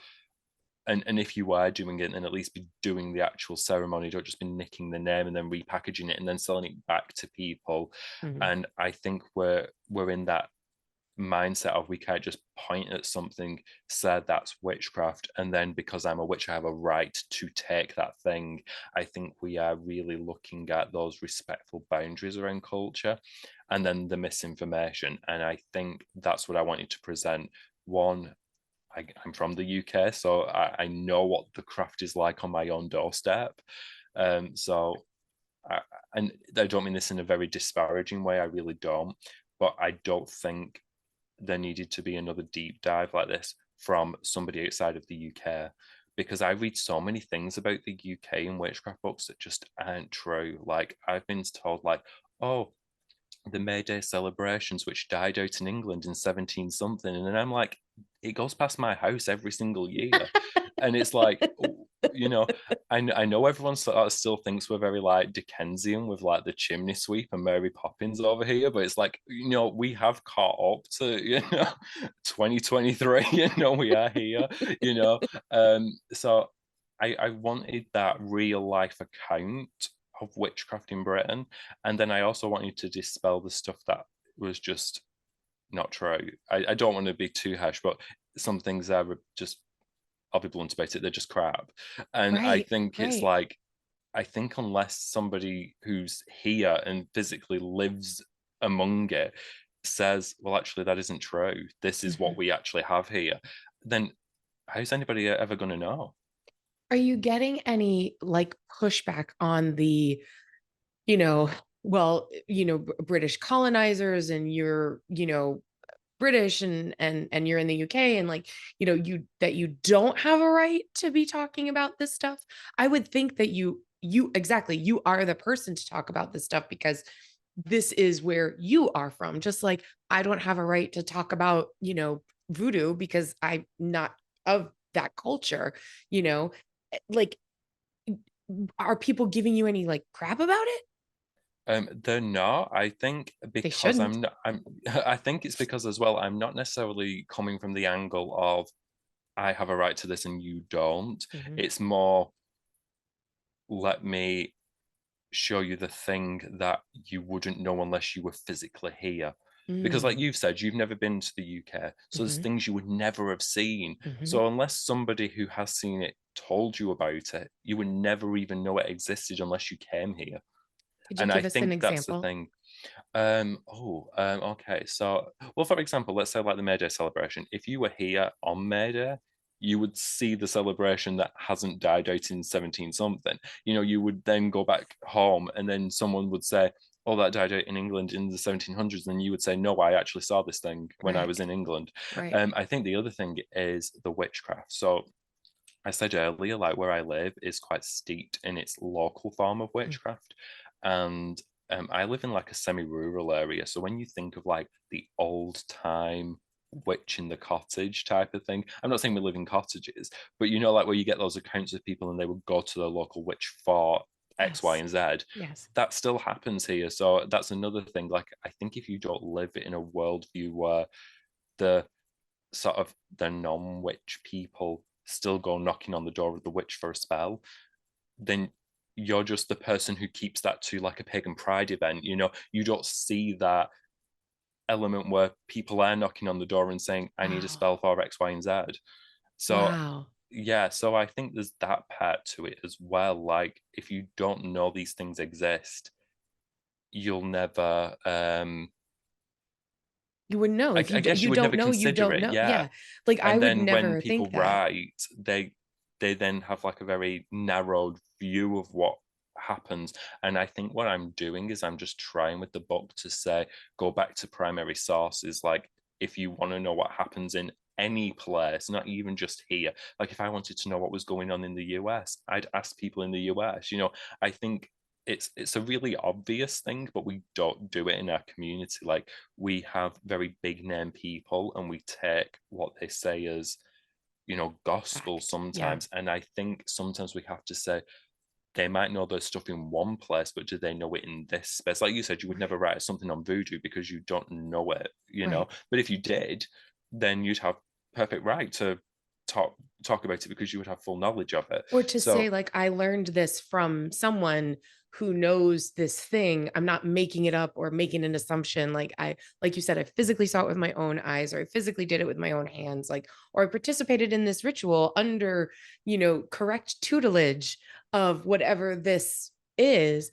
[SPEAKER 2] and if you are doing it, then at least be doing the actual ceremony. Don't just be nicking the name and then repackaging it and then selling it back to people.
[SPEAKER 1] Mhm.
[SPEAKER 2] And I think we're in that mindset of we can't just point at something, say that's witchcraft, and then because I'm a witch I have a right to take that thing. I think we are really looking at those respectful boundaries around culture, and then the misinformation. And I think that's what I wanted to present. One, I'm from the UK, so I know what the craft is like on my own doorstep. So I, and I don't mean this in a very disparaging way, I really don't, but I don't think there needed to be another deep dive like this from somebody outside of the UK, because I read so many things about the UK and witchcraft books that just aren't true. Like I've been told, like, oh, the May Day celebrations, which died out in England in 17 something. And then I'm like, it goes past my house every single year. And it's like, you know, I know everyone sort of still thinks we're very like Dickensian with like the chimney sweep and Mary Poppins over here, but it's like, we have caught up to, 2023, we are here, so I wanted that real life account of witchcraft in Britain. And then I also want you to dispel the stuff that was just not true. I don't want to be too harsh, but some things are just, I'll be blunt about it, they're just crap. And I
[SPEAKER 1] Right,
[SPEAKER 2] think it's
[SPEAKER 1] right.
[SPEAKER 2] like, I think unless somebody who's here and physically lives among it says, well, actually, that isn't true, this is what
[SPEAKER 1] Mhm.
[SPEAKER 2] we actually have here, then how's anybody ever going to know?
[SPEAKER 1] Are you getting any like pushback on the, you know, well, British colonizers, and you're, British, and you're in the UK, and like, you don't have a right to be talking about this stuff? I would think that you exactly, you are the person to talk about this stuff because this is where you are from. Just like I don't have a right to talk about, voodoo because I'm not of that culture, you know. Like, are people giving you any like crap about it?
[SPEAKER 2] They're not. I think
[SPEAKER 1] They
[SPEAKER 2] because
[SPEAKER 1] shouldn't.
[SPEAKER 2] I'm not. I think it's because as well. I'm not necessarily coming from the angle of I have a right to this and you don't.
[SPEAKER 1] Mhm.
[SPEAKER 2] It's more, let me show you the thing that you wouldn't know unless you were physically here. Because, like
[SPEAKER 1] Mm.
[SPEAKER 2] you've said, you've never been to the UK, so there's
[SPEAKER 1] Mhm.
[SPEAKER 2] things you would never have seen.
[SPEAKER 1] Mhm.
[SPEAKER 2] So unless somebody who has seen it told you about it, you would never even know it existed unless you came here.
[SPEAKER 1] Could you
[SPEAKER 2] And I
[SPEAKER 1] give us an
[SPEAKER 2] think that's the
[SPEAKER 1] example?
[SPEAKER 2] thing. Okay. So, well, for example, let's say like the May Day celebration. If you were here on May Day, you would see the celebration that hasn't died out in 17 something. You would then go back home and then someone would say, all that died out in England in the 1700s, then you would say, no, I actually saw this thing when I was
[SPEAKER 1] Right.
[SPEAKER 2] in England.
[SPEAKER 1] Right.
[SPEAKER 2] I think the other thing is the witchcraft. So I said earlier, like where I live is quite steeped in its local form of
[SPEAKER 1] Mm.
[SPEAKER 2] witchcraft. And I live in like a semi-rural area. So when you think of like the old time witch in the cottage type of thing, I'm not saying we live in cottages, but you know, like where you get those accounts of people and they would go to the local witch for X, Y,
[SPEAKER 1] Yes.
[SPEAKER 2] and Z.
[SPEAKER 1] Yes.
[SPEAKER 2] That still happens here. So that's another thing. Like I think if you don't live in a worldview where the sort of the non-witch people still go knocking on the door of the witch for a spell, then you're just the person who keeps that to like a pagan pride event. You know, you don't see that element where people are knocking on the door and saying, I need a
[SPEAKER 1] Wow.
[SPEAKER 2] spell for X, Y, and Z. So
[SPEAKER 1] Wow.
[SPEAKER 2] yeah, so I think there's that part to it as well. Like if you don't know these things exist, you'll never
[SPEAKER 1] You wouldn't know if
[SPEAKER 2] I guess you
[SPEAKER 1] you
[SPEAKER 2] would
[SPEAKER 1] don't
[SPEAKER 2] never
[SPEAKER 1] know, you
[SPEAKER 2] consider
[SPEAKER 1] don't
[SPEAKER 2] it,
[SPEAKER 1] know.
[SPEAKER 2] yeah.
[SPEAKER 1] Yeah. Like I
[SPEAKER 2] And
[SPEAKER 1] would
[SPEAKER 2] then when
[SPEAKER 1] never
[SPEAKER 2] people
[SPEAKER 1] think that.
[SPEAKER 2] write, they then have like a very narrowed view of what happens. And I think what I'm doing is I'm just trying with the book to say, go back to primary sources. Like if you want to know what happens in any place, not even just here. Like if I wanted to know what was going on in the US, I'd ask people in the US. You know, I think it's a really obvious thing, but we don't do it in our community. Like we have very big name people and we take what they say as, you know, gospel
[SPEAKER 1] Fact. Yeah.
[SPEAKER 2] sometimes. And I think sometimes we have to say they might know their stuff in one place, but do they know it in this space? Like you said, you would never
[SPEAKER 1] Right.
[SPEAKER 2] write something on voodoo because you don't know it, you know.
[SPEAKER 1] Right.
[SPEAKER 2] But if you did, then you'd have perfect right to talk about it because you would have full knowledge of it.
[SPEAKER 1] Or to say
[SPEAKER 2] So
[SPEAKER 1] like I learned this from someone who knows this thing. I'm not making it up or making an assumption. Like I, like you said, I physically saw it with my own eyes, or I physically did it with my own hands, like, or I participated in this ritual under, correct tutelage of whatever this is.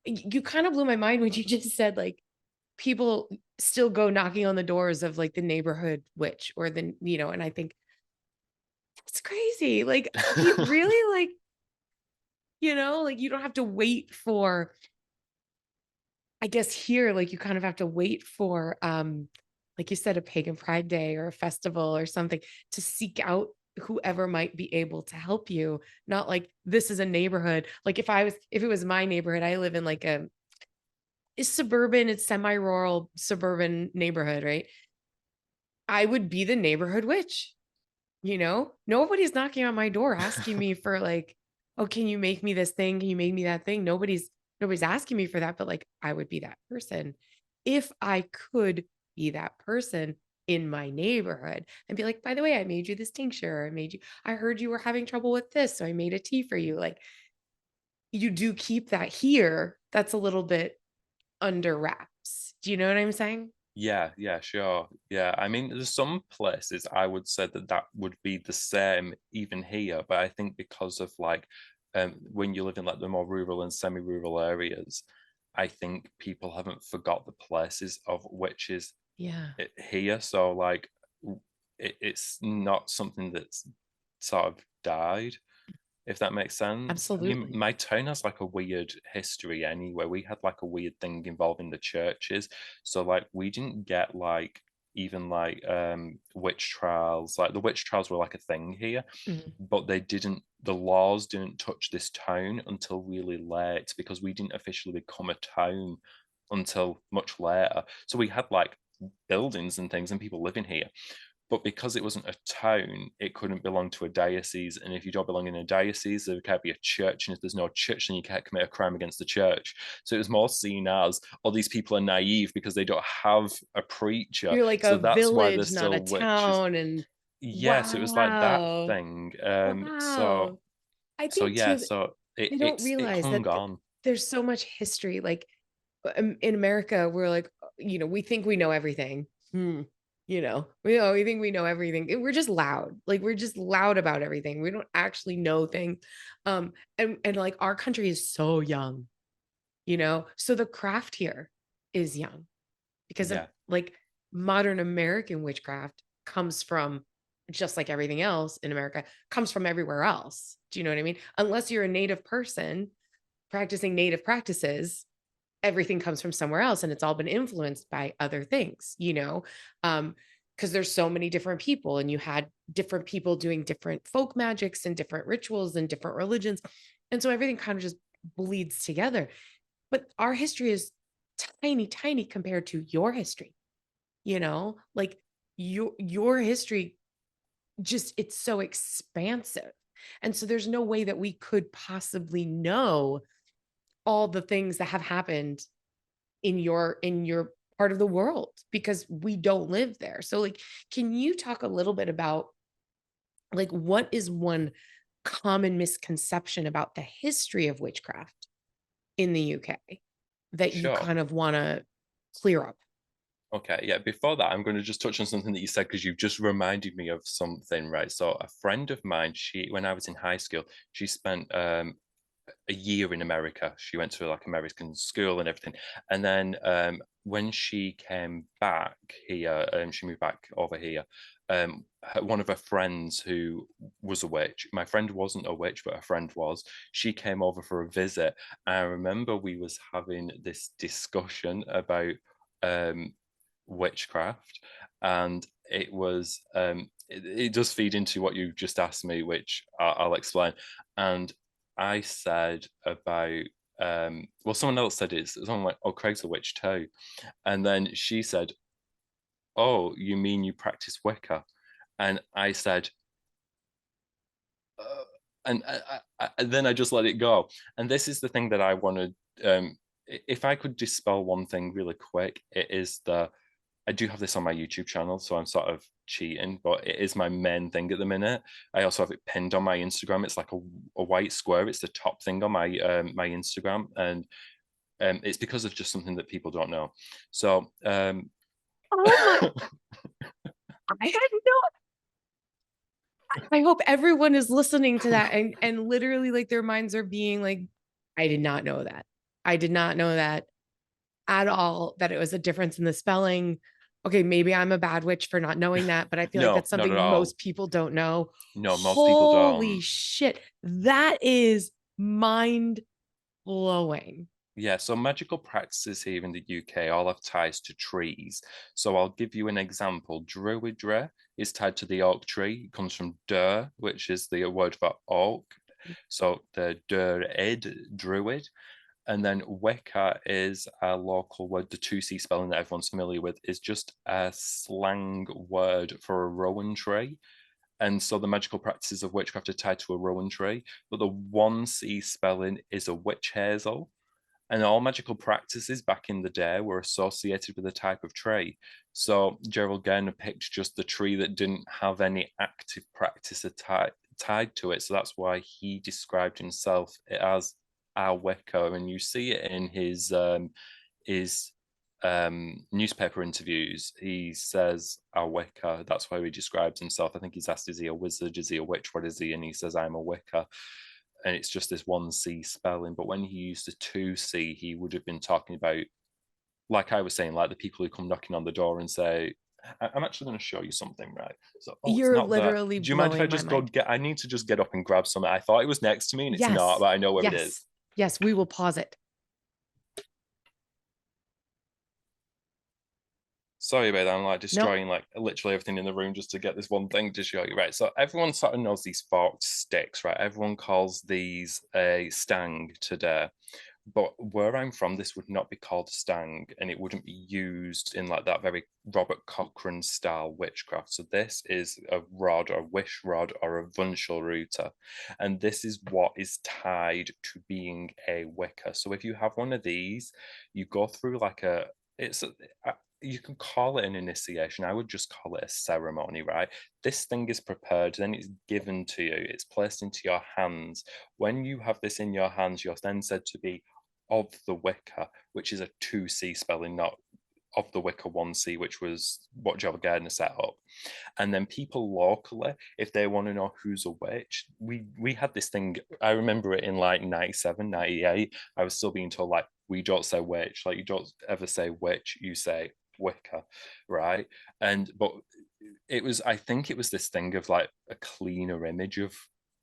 [SPEAKER 1] You kind of blew my mind when you just said like people still go knocking on the doors of like the neighborhood witch or and I think it's crazy. Like, you really like, like you don't have to wait for, I guess here, like you kind of have to wait for, like you said, a pagan pride day or a festival or something to seek out whoever might be able to help you. Not like this is a neighborhood. Like if it was my neighborhood, I live in like it's suburban, it's semi-rural suburban neighborhood, right? I would be the neighborhood witch. Nobody's knocking on my door asking me for like, oh, can you make me this thing? Can you make me that thing? Nobody's asking me for that, but like I would be that person if I could be that person in my neighborhood and be like, by the way, I made you this tincture. I heard you were having trouble with this. So I made a tea for you. Like you do keep that here. That's a little bit under wraps. Do you know what I'm saying?
[SPEAKER 2] yeah, yeah, sure. Yeah, I mean, there's some places I would say that that would be the same even here, but I think because of like when you live in like the more rural and semi-rural areas, I think people haven't forgot the places of witches
[SPEAKER 1] Yeah,
[SPEAKER 2] here. So like it's not something that's sort of died, if that makes sense. I mean,
[SPEAKER 1] absolutely.
[SPEAKER 2] my town has like a weird history anyway. We had like a weird thing involving the churches. So like we didn't get like even like witch trials. Like the witch trials were like a thing here,
[SPEAKER 1] Mhm.
[SPEAKER 2] but the laws didn't touch this town until really late because we didn't officially become a town until much later. So we had like buildings and things and people living here, but because it wasn't a town, it couldn't belong to a diocese. And if you don't belong in a diocese, there can't be a church. And if there's no church, then you can't commit a crime against the church. So it was more seen as, oh, these people are naive because they don't have a preacher.
[SPEAKER 1] You're like
[SPEAKER 2] So
[SPEAKER 1] a
[SPEAKER 2] that's why there's
[SPEAKER 1] village, not a
[SPEAKER 2] still witches.
[SPEAKER 1] town. And
[SPEAKER 2] Yeah, so it was like that
[SPEAKER 1] wow.
[SPEAKER 2] thing.
[SPEAKER 1] Wow. I
[SPEAKER 2] So
[SPEAKER 1] think
[SPEAKER 2] yeah,
[SPEAKER 1] too,
[SPEAKER 2] so
[SPEAKER 1] they don't
[SPEAKER 2] it
[SPEAKER 1] realize
[SPEAKER 2] hung
[SPEAKER 1] that
[SPEAKER 2] on.
[SPEAKER 1] there's so much history. Like in America, we're like, we think we know everything. Hmm. We think we know everything. We're just loud. Like we're just loud about everything. We don't actually know things. And like our country is so young, so the craft here is young because of
[SPEAKER 2] Yeah,
[SPEAKER 1] like modern American witchcraft comes from just like everything else in America comes from everywhere else. Do you know what I mean? Unless you're a native person practicing native practices, everything comes from somewhere else and it's all been influenced by other things, because there's so many different people and you had different people doing different folk magics and different rituals and different religions. And so everything kind of just bleeds together. But our history is tiny, tiny compared to your history, like your history, just it's so expansive. And so there's no way that we could possibly know all the things that have happened in your part of the world because we don't live there. So like, can you talk a little bit about like what is one common misconception about the history of witchcraft in the UK that you
[SPEAKER 2] Sure.
[SPEAKER 1] kind of want to clear up?
[SPEAKER 2] Okay, yeah. Before that, I'm going to just touch on something that you said because you've just reminded me of something, right? So, a friend of mine, when I was in high school, she spent a year in America. She went to like American school and everything. And then when she came back here, she moved back over here. One of her friends who was a witch, my friend wasn't a witch, but her friend was. She came over for a visit. I remember we was having this discussion about um, witchcraft, and it does feed into what you just asked me, which I'll explain. And I said about well, someone else said someone went, "Oh, Craig's a witch too," and then she said, "Oh, you mean you practice Wicca?" And I said, uh, and then I just let it go. And this is the thing that I wanted. If I could dispel one thing really quick, it is I do have this on my YouTube channel, so I'm sort of cheating, but it is my main thing at the minute. I also have it pinned on my Instagram. It's like a white square. It's the top thing on my Instagram, and it's because of just something that people don't know. So
[SPEAKER 1] Oh my, I had no, I hope everyone is listening to that and literally like their minds are being like, I did not know that. I did not know that at all, that it was a difference in the spelling. Okay, maybe I'm a bad witch for not knowing that, but I feel like
[SPEAKER 2] no,
[SPEAKER 1] that's
[SPEAKER 2] not at
[SPEAKER 1] something
[SPEAKER 2] all.
[SPEAKER 1] most people don't know.
[SPEAKER 2] No, most people
[SPEAKER 1] Holy
[SPEAKER 2] don't.
[SPEAKER 1] shit. That is mind blowing.
[SPEAKER 2] Yeah, so magical practices here in the UK all have ties to trees. So I'll give you an example. Druidry is tied to the oak tree. It comes from dur, which is the word for oak. So the druid. And then Wicca is a local word. The 2C spelling that everyone's familiar with is just a slang word for a rowan tree. And so the magical practices of witchcraft are tied to a rowan tree, but the 1C spelling is a witch hazel. And all magical practices back in the day were associated with a type of tree. So Gerald Gardner picked just the tree that didn't have any active practice tied to it. So that's why he described himself as a Wicca, and you see it in his newspaper interviews. He says a Wicca. That's why he describes himself. I think he's asked, "Is he a wizard? Is he a witch? What is he?" And he says, "I'm a Wicca." And it's just this 1C spelling. But when he used the 2C, he would have been talking about, like I was saying, like the people who come knocking on the door and say, "I'm actually going to show you something," right? So, oh, it's
[SPEAKER 1] You're
[SPEAKER 2] not that.
[SPEAKER 1] literally
[SPEAKER 2] Do you mind if I
[SPEAKER 1] blowing my
[SPEAKER 2] just go
[SPEAKER 1] mind.
[SPEAKER 2] get? I need to just get up and grab something. I thought it was next to me, and it's not,
[SPEAKER 1] Yes.
[SPEAKER 2] but I know where it is.
[SPEAKER 1] Yes. Yes. We will pause it.
[SPEAKER 2] Sorry about that. I'm like
[SPEAKER 1] Nope.
[SPEAKER 2] destroying like literally everything in the room just to get this one thing to show you. Right. So everyone sort of knows these forked sticks, right? Everyone calls these a stang today. But where I'm from, this would not be called a stang, and it wouldn't be used in like that very Robert Cochrane style witchcraft. So this is a rod, a wish rod, or a Wunschelrute, and this is what is tied to being a Wicca. So if you have one of these, you go through like it's a, you can call it an initiation. I would just call it a ceremony, right? This thing is prepared, then it's given to you. It's placed into your hands. When you have this in your hands, you're then said to be of the Wicca, which is a 2C spelling, not of the Wicca 1C, which was what Gerald Gardner set up. And then people locally, if they want to know who's a witch, we had this thing. I remember it in like 97, 98. I was still being told, like, we don't say witch, like, you don't ever say witch, you say Wicca, right? But it was, I think it was this thing of like a cleaner image of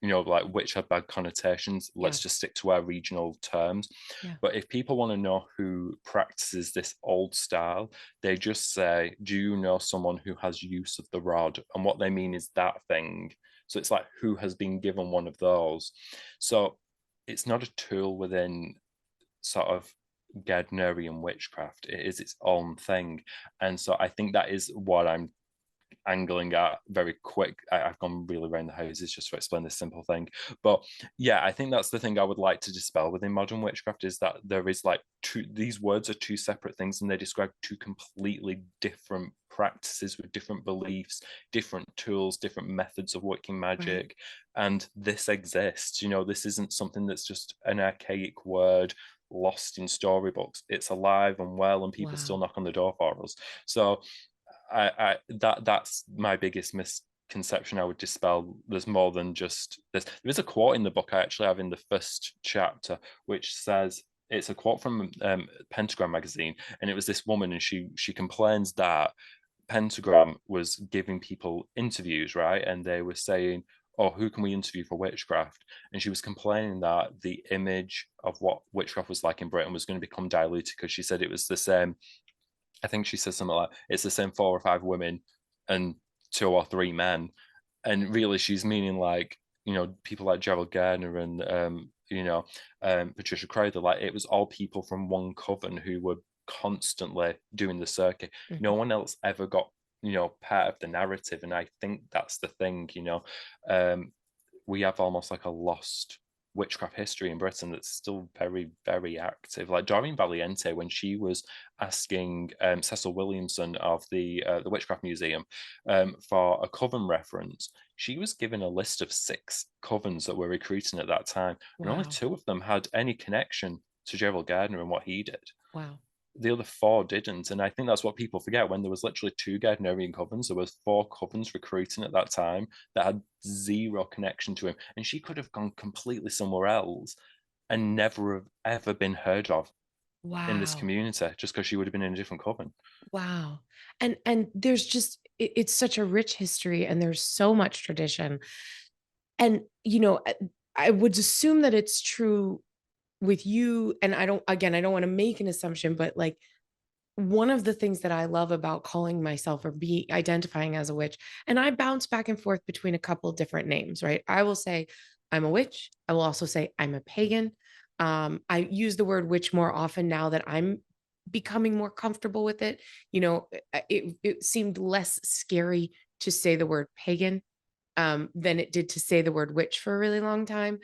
[SPEAKER 2] like witch had bad connotations. Let's
[SPEAKER 1] Yeah.
[SPEAKER 2] just stick to our regional terms.
[SPEAKER 1] Yeah.
[SPEAKER 2] But if people want to know who practices this old style, they just say, do you know someone who has use of the rod? And what they mean is that thing. So it's like, who has been given one of those? So it's not a tool within sort of Gardnerian witchcraft. It is its own thing. And so I think that is what I'm angling at very quick. I've gone really around the houses just to explain this simple thing. But yeah, I think that's the thing I would like to dispel within modern witchcraft, is that there is like these words are two separate things, and they describe two completely different practices with different beliefs, different tools, different methods of working
[SPEAKER 1] Right.
[SPEAKER 2] magic. And this exists. This isn't something that's just an archaic word lost in storybooks. It's alive and well, and people still
[SPEAKER 1] Wow.
[SPEAKER 2] knock on the door for us. So that's my biggest misconception I would dispel. There's more than just this. There's a quote in the book I actually have in the first chapter, which says, it's a quote from Pentagram magazine, and it was this woman, and she complains that Pentagram was giving people interviews, right? And they were saying, oh, who can we interview for witchcraft? And she was complaining that the image of what witchcraft was like in Britain was going to become diluted, because she said it was the same. I think she said something like, it's the same 4 or 5 women and 2 or 3 men. And really, she's meaning like, people like Gerald Gardner and, Patricia Crowther. Like, it was all people from one coven who were constantly doing the circuit. No
[SPEAKER 1] Mhm.
[SPEAKER 2] one else ever got, part of the narrative. And I think that's the thing. We have almost like a lost witchcraft history in Britain that's still very, very active. Like Doreen Valiente, when she was asking Cecil Williamson of the Witchcraft Museum for a coven reference, she was given a list of 6 covens that were recruiting at that time, and only
[SPEAKER 1] Wow.
[SPEAKER 2] 2 of them had any connection to Gerald Gardner and what he did.
[SPEAKER 1] Wow.
[SPEAKER 2] The other 4 didn't. And I think that's what people forget. When there was literally 2 Gardnerian covens, there was 4 covens recruiting at that time that had zero connection to him. And she could have gone completely somewhere else and never have ever been heard of in this
[SPEAKER 1] Wow.
[SPEAKER 2] community, just because she would have been in a different coven.
[SPEAKER 1] Wow. And there's just it's such a rich history, and there's so much tradition. And I would assume that it's true with you, and I don't want to make an assumption, but like, one of the things that I love about calling myself or be identifying as a witch, and I bounce back and forth between a couple different names, right? I will say I'm a witch. I will also say I'm a pagan. I use the word witch more often now that I'm becoming more comfortable with it. It seemed less scary to say the word pagan than it did to say the word witch for a really long time.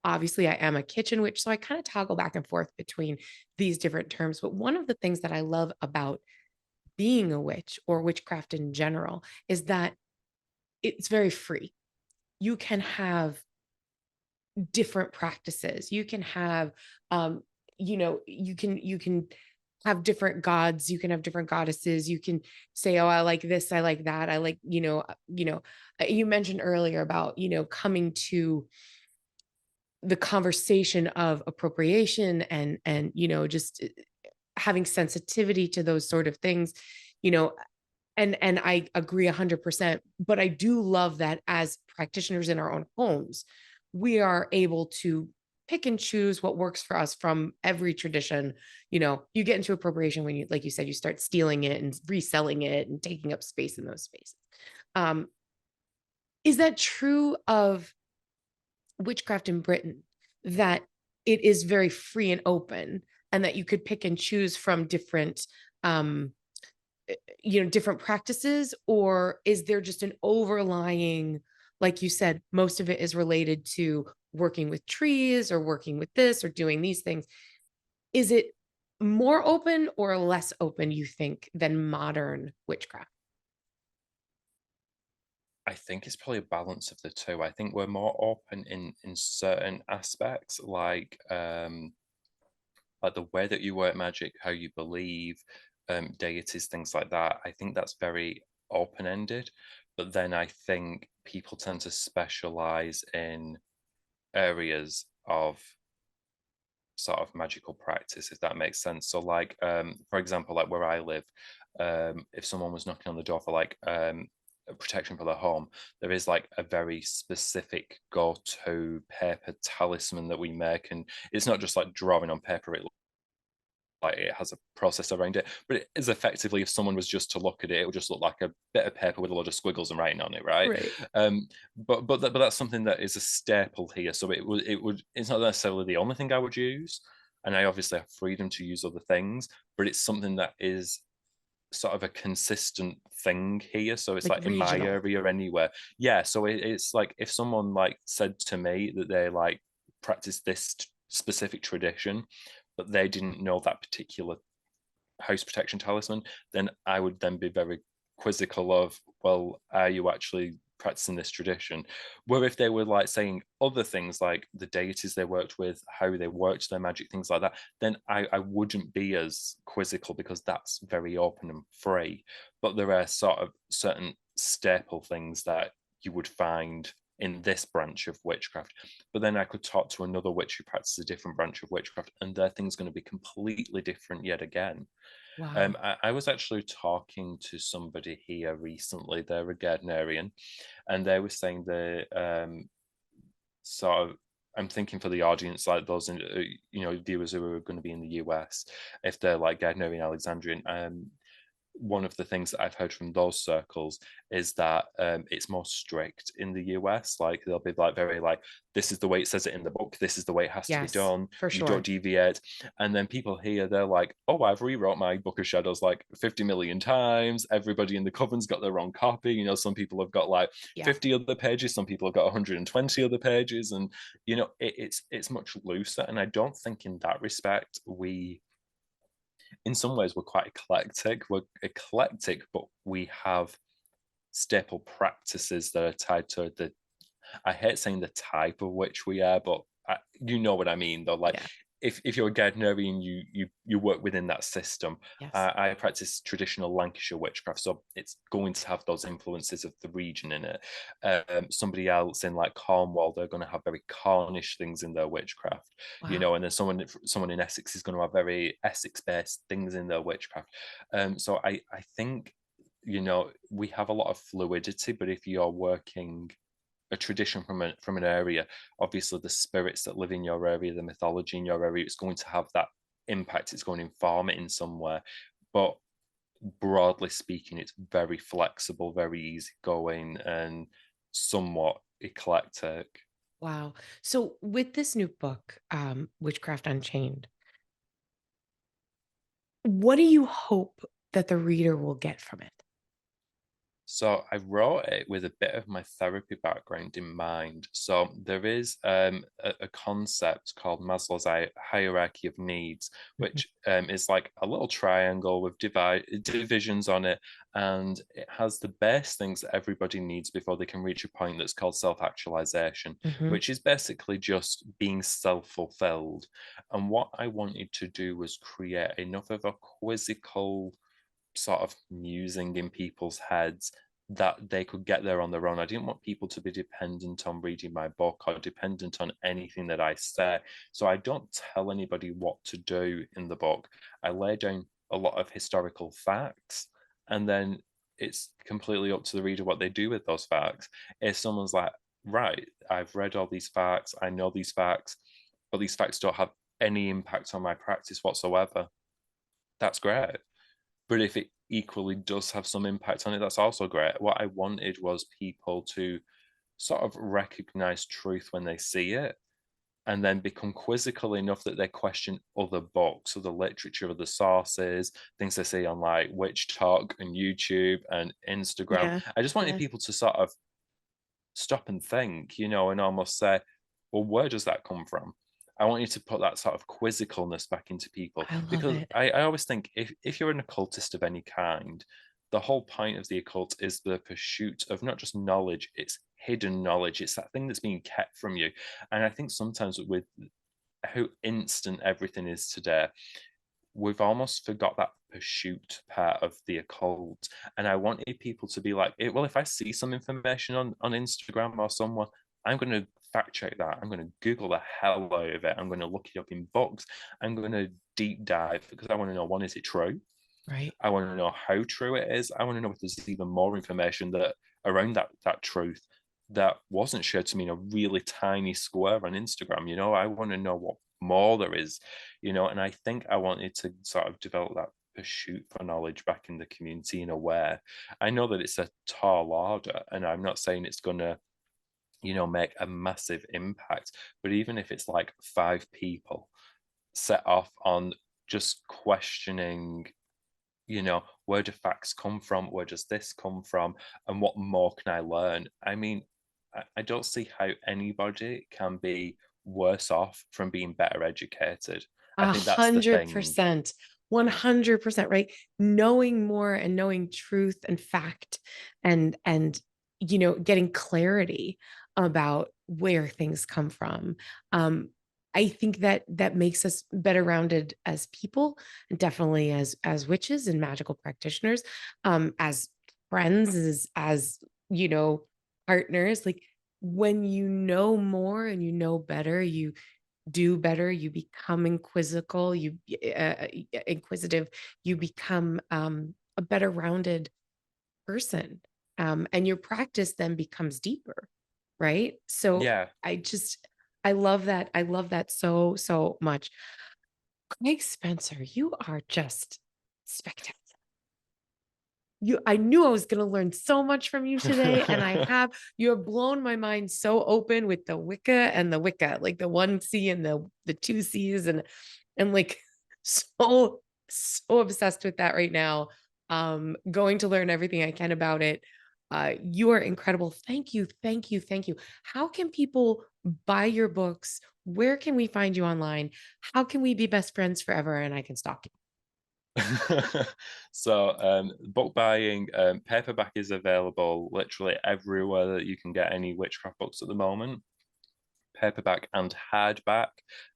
[SPEAKER 1] Obviously, I am a kitchen witch, so I kind of toggle back and forth between these different terms. But one of the things that I love about being a witch or witchcraft in general is that it's very free. You can have different practices. You can have, you can have different gods. You can have different goddesses. You can say, oh, I like this, I like that, I like, you mentioned earlier about, coming to the conversation of appropriation and just having sensitivity to those sort of things, you know and I agree 100%, but I do love that as practitioners in our own homes, we are able to pick and choose what works for us from every tradition. You get into appropriation when you, like you said, you start stealing it and reselling it and taking up space in those spaces. um is that true of witchcraft in Britain, that it is very free and open, and that you could pick and choose from um different practices? Or is there just an overlying, like you said, most of it is related to working with trees or working with this or doing these things? Is it more open or less open, you think, than modern witchcraft?
[SPEAKER 2] I think it's probably a balance of the two. I think we're more open in certain aspects, like the way that you work magic, how you believe, deities, things like that. I think that's very open ended. But then I think people tend to specialize in areas of sort of magical practice, if that makes sense. So, like, for example, like where I live, if someone was knocking on the door for like protection for the home, there is like a very specific go-to paper talisman that we make, and it's not just like drawing on paper. It has a process around it, but it is effectively, if someone was just to look at it, it would just look like a bit of paper with a lot of squiggles and writing on it, right?
[SPEAKER 1] Right.
[SPEAKER 2] But that's something that is a staple here. So it's not necessarily the only thing I would use, and I obviously have freedom to use other things, but it's something that is sort of a consistent thing here. So it's
[SPEAKER 1] Like
[SPEAKER 2] like in my
[SPEAKER 1] regional.
[SPEAKER 2] area anywhere. Yeah. So it's like if someone like said to me that they like practice this specific tradition, but they didn't know that particular house protection talisman, then I would then be very quizzical of, well, are you actually practicing this tradition? Where if they were like saying other things like the deities they worked with, how they worked their magic, things like that, then I wouldn't be as quizzical because that's very open and free. But there are sort of certain staple things that you would find in this branch of witchcraft. But then I could talk to another witch who practices a different branch of witchcraft, and their thing's going to be completely different yet again.
[SPEAKER 1] Wow.
[SPEAKER 2] I was actually talking to somebody here recently. They're a Gardnerian, and they were saying they sort of. I'm thinking for the audience, like those, viewers who are going to be in the US, if they're like Gardnerian Alexandrian, one of the things that I've heard from those circles is that it's more strict in the US. Like they'll be like very like, this is the way it says it in the book. This is the way it has to be
[SPEAKER 1] Yes,
[SPEAKER 2] done.
[SPEAKER 1] for
[SPEAKER 2] You don't
[SPEAKER 1] sure.
[SPEAKER 2] deviate. And then people here, they're like, oh, I've rewrote my Book of Shadows like 50 million times. Everybody in the coven's got their own copy. Some people have got like
[SPEAKER 1] Yeah.
[SPEAKER 2] 50 other pages. Some people have got 120 other pages. And, it's much looser. And I don't think in that respect, in some ways we're quite eclectic. We're eclectic, but we have staple practices that are tied to the, I hate saying the type of witch we are, but you know what I mean though. Like
[SPEAKER 1] Yeah.
[SPEAKER 2] if you're a Gardnerian, you work within that system.
[SPEAKER 1] Yes.
[SPEAKER 2] I practice traditional Lancashire witchcraft, so it's going to have those influences of the region in it. Somebody else in like Cornwall, they're going to have very Cornish things in their witchcraft,
[SPEAKER 1] Wow.
[SPEAKER 2] and then someone in Essex is going to have very Essex-based things in their witchcraft. So I think we have a lot of fluidity, but if you're working a tradition from an area, obviously the spirits that live in your area, the mythology in your area, it's going to have that impact. It's going to inform it in some way. But broadly speaking, it's very flexible, very easygoing, and somewhat eclectic.
[SPEAKER 1] Wow. So with this new book, Witchcraft Unchained, what do you hope that the reader will get from it?
[SPEAKER 2] So I wrote it with a bit of my therapy background in mind. So there is a concept called Maslow's hierarchy of needs,
[SPEAKER 1] Mhm.
[SPEAKER 2] which is like a little triangle with divisions on it, and it has the best things that everybody needs before they can reach a point that's called self-actualization,
[SPEAKER 1] Mhm.
[SPEAKER 2] which is basically just being self-fulfilled. And what I wanted to do was create enough of a quizzical sort of musing in people's heads that they could get there on their own. I didn't want people to be dependent on reading my book or dependent on anything that I say. So I don't tell anybody what to do in the book. I lay down a lot of historical facts, and then it's completely up to the reader what they do with those facts. If someone's like, right, I've read all these facts, I know these facts, but these facts don't have any impact on my practice whatsoever, that's great. But if it equally does have some impact on it, that's also great. What I wanted was people to sort of recognize truth when they see it, and then become quizzical enough that they question other books, other literature, other sources, things they see on like Witch Talk and YouTube and Instagram.
[SPEAKER 1] Yeah.
[SPEAKER 2] I just wanted
[SPEAKER 1] Yeah.
[SPEAKER 2] people to sort of stop and think, and almost say, well, where does that come from? I want you to put that sort of quizzicalness back into people,
[SPEAKER 1] I love
[SPEAKER 2] because
[SPEAKER 1] it.
[SPEAKER 2] I always think if you're an occultist of any kind, the whole point of the occult is the pursuit of not just knowledge, it's hidden knowledge. It's that thing that's being kept from you. And I think sometimes with how instant everything is today, we've almost forgot that pursuit part of the occult. And I wanted people to be like, well, if I see some information on Instagram or someone, I'm going to fact check that. I'm going to Google the hell out of it. I'm going to look it up in books. I'm going to deep dive because I want to know, one, is it true?
[SPEAKER 1] Right.
[SPEAKER 2] I want to know how true it is. I want to know if there's even more information that around that truth that wasn't shared to me in a really tiny square on Instagram. I want to know what more there is, and I think I wanted to sort of develop that pursuit for knowledge back in the community in a way. I know that it's a tall order, and I'm not saying it's gonna make a massive impact, but even if it's like 5 people set off on just questioning, where do facts come from, where does this come from, and what more can I learn? I mean, I don't see how anybody can be worse off from being better educated. I
[SPEAKER 1] A
[SPEAKER 2] think that's the
[SPEAKER 1] hundred
[SPEAKER 2] thing.
[SPEAKER 1] percent, 100%, right? Knowing more and knowing truth and fact and getting clarity about where things come from. I think that that makes us better rounded as people, and definitely as witches and magical practitioners, as friends, as partners. Like when you know more and you know better, you do better, you become inquisitive, you become a better rounded person, and your practice then becomes deeper, right? So
[SPEAKER 2] Yeah.
[SPEAKER 1] I love that so so much. Craig Spencer, you are just spectacular. I knew I was going to learn so much from you today, and you have blown my mind so open with the Wicca and the Wicca, like the 1C and the 2Cs, and like so so obsessed with that right now. Going to learn everything I can about it. You are incredible. Thank you, thank you, thank you. How can people buy your books? Where can we find you online? How can we be best friends forever and I can stalk you?
[SPEAKER 2] So book buying, paperback is available literally everywhere that you can get any witchcraft books at the moment. Paperback and hardback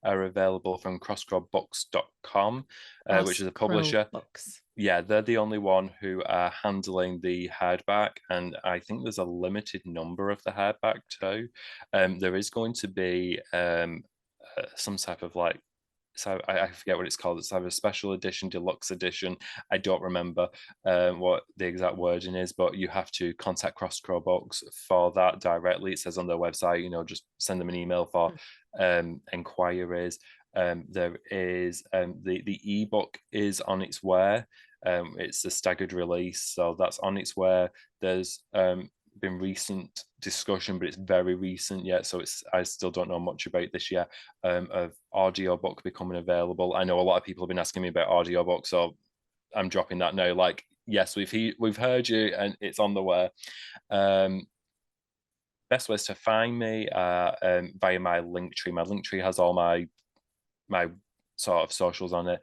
[SPEAKER 2] are available from crosscrowbooks.com, which
[SPEAKER 1] Cross
[SPEAKER 2] is a
[SPEAKER 1] Crow
[SPEAKER 2] publisher.
[SPEAKER 1] Books.
[SPEAKER 2] Yeah, they're the only one who are handling the hardback, and I think there's a limited number of the hardback too. There is going to be some type of like, so I forget what it's called. It's either a special edition, deluxe edition. I don't remember what the exact wording is, but you have to contact Crosscrow Books for that directly. It says on their website, just send them an email for inquiries. There is the ebook is on its way. It's a staggered release, so that's on its way. There's been recent discussion, but it's very recent yet, so I still don't know much about this yet. Of audiobook becoming available. I know a lot of people have been asking me about audiobook, so I'm dropping that now. Like, yes, we've heard you, and it's on the way. Best ways to find me via my Linktree. My Linktree has all my sort of socials on it.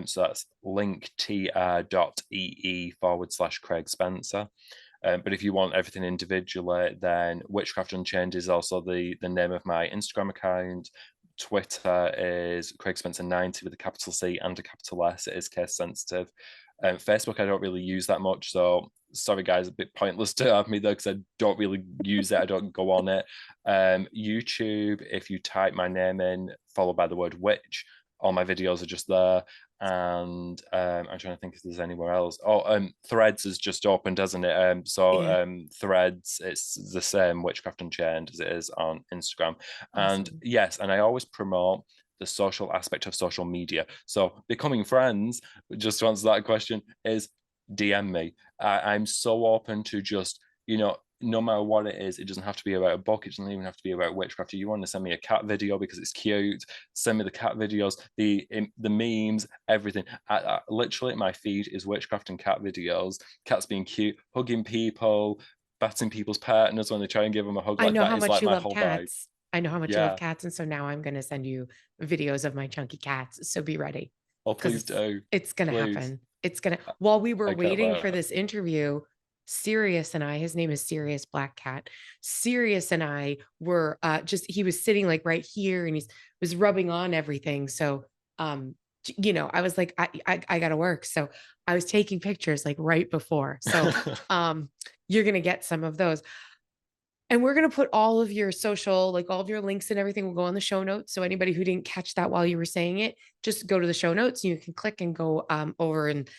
[SPEAKER 2] So that's linktr.ee/craigspencer. But if you want everything individually, then Witchcraft Unchained is also the name of my Instagram account. Twitter is craigspencer90 with a capital C and a capital S. It is case sensitive. Facebook, I don't really use that much. So sorry, guys, a bit pointless to have me there because I don't really use it. I don't go on it. YouTube, if you type my name in, followed by the word witch, all my videos are just there. And I'm trying to think if there's anywhere else. Threads has just opened, hasn't it?
[SPEAKER 1] Yeah.
[SPEAKER 2] Threads, it's the same Witchcraft Unchained as it is on Instagram. And
[SPEAKER 1] Awesome.
[SPEAKER 2] yes, and I always promote the social aspect of social media. So becoming friends, just to answer that question, is DM me. I'm so open to just, no matter what it is, it doesn't have to be about a book. It doesn't even have to be about witchcraft. If you want to send me a cat video because it's cute, send me the cat videos, the memes, everything. Literally, my feed is witchcraft and cat videos. Cats being cute, hugging people, batting people's partners when they try and give them a hug.
[SPEAKER 1] I
[SPEAKER 2] Like
[SPEAKER 1] know
[SPEAKER 2] that
[SPEAKER 1] how
[SPEAKER 2] is
[SPEAKER 1] much
[SPEAKER 2] like
[SPEAKER 1] you
[SPEAKER 2] my
[SPEAKER 1] love
[SPEAKER 2] whole vibe.
[SPEAKER 1] cats. I know how much you love
[SPEAKER 2] Yeah.
[SPEAKER 1] cats. And so now I'm going to send you videos of my chunky cats. So be ready
[SPEAKER 2] Oh,
[SPEAKER 1] because
[SPEAKER 2] please do.
[SPEAKER 1] it's going to
[SPEAKER 2] Please.
[SPEAKER 1] happen. It's going to, while we were
[SPEAKER 2] I can't
[SPEAKER 1] waiting for
[SPEAKER 2] wait.
[SPEAKER 1] this interview, Sirius and I, his name is Sirius Black Cat. Sirius and I were he was sitting like right here and he was rubbing on everything. So, I was like, I got to work. So I was taking pictures like right before. So, you're going to get some of those. And we're going to put all of your social, like all of your links and everything will go on the show notes. So anybody who didn't catch that while you were saying it, just go to the show notes and you can click and go over and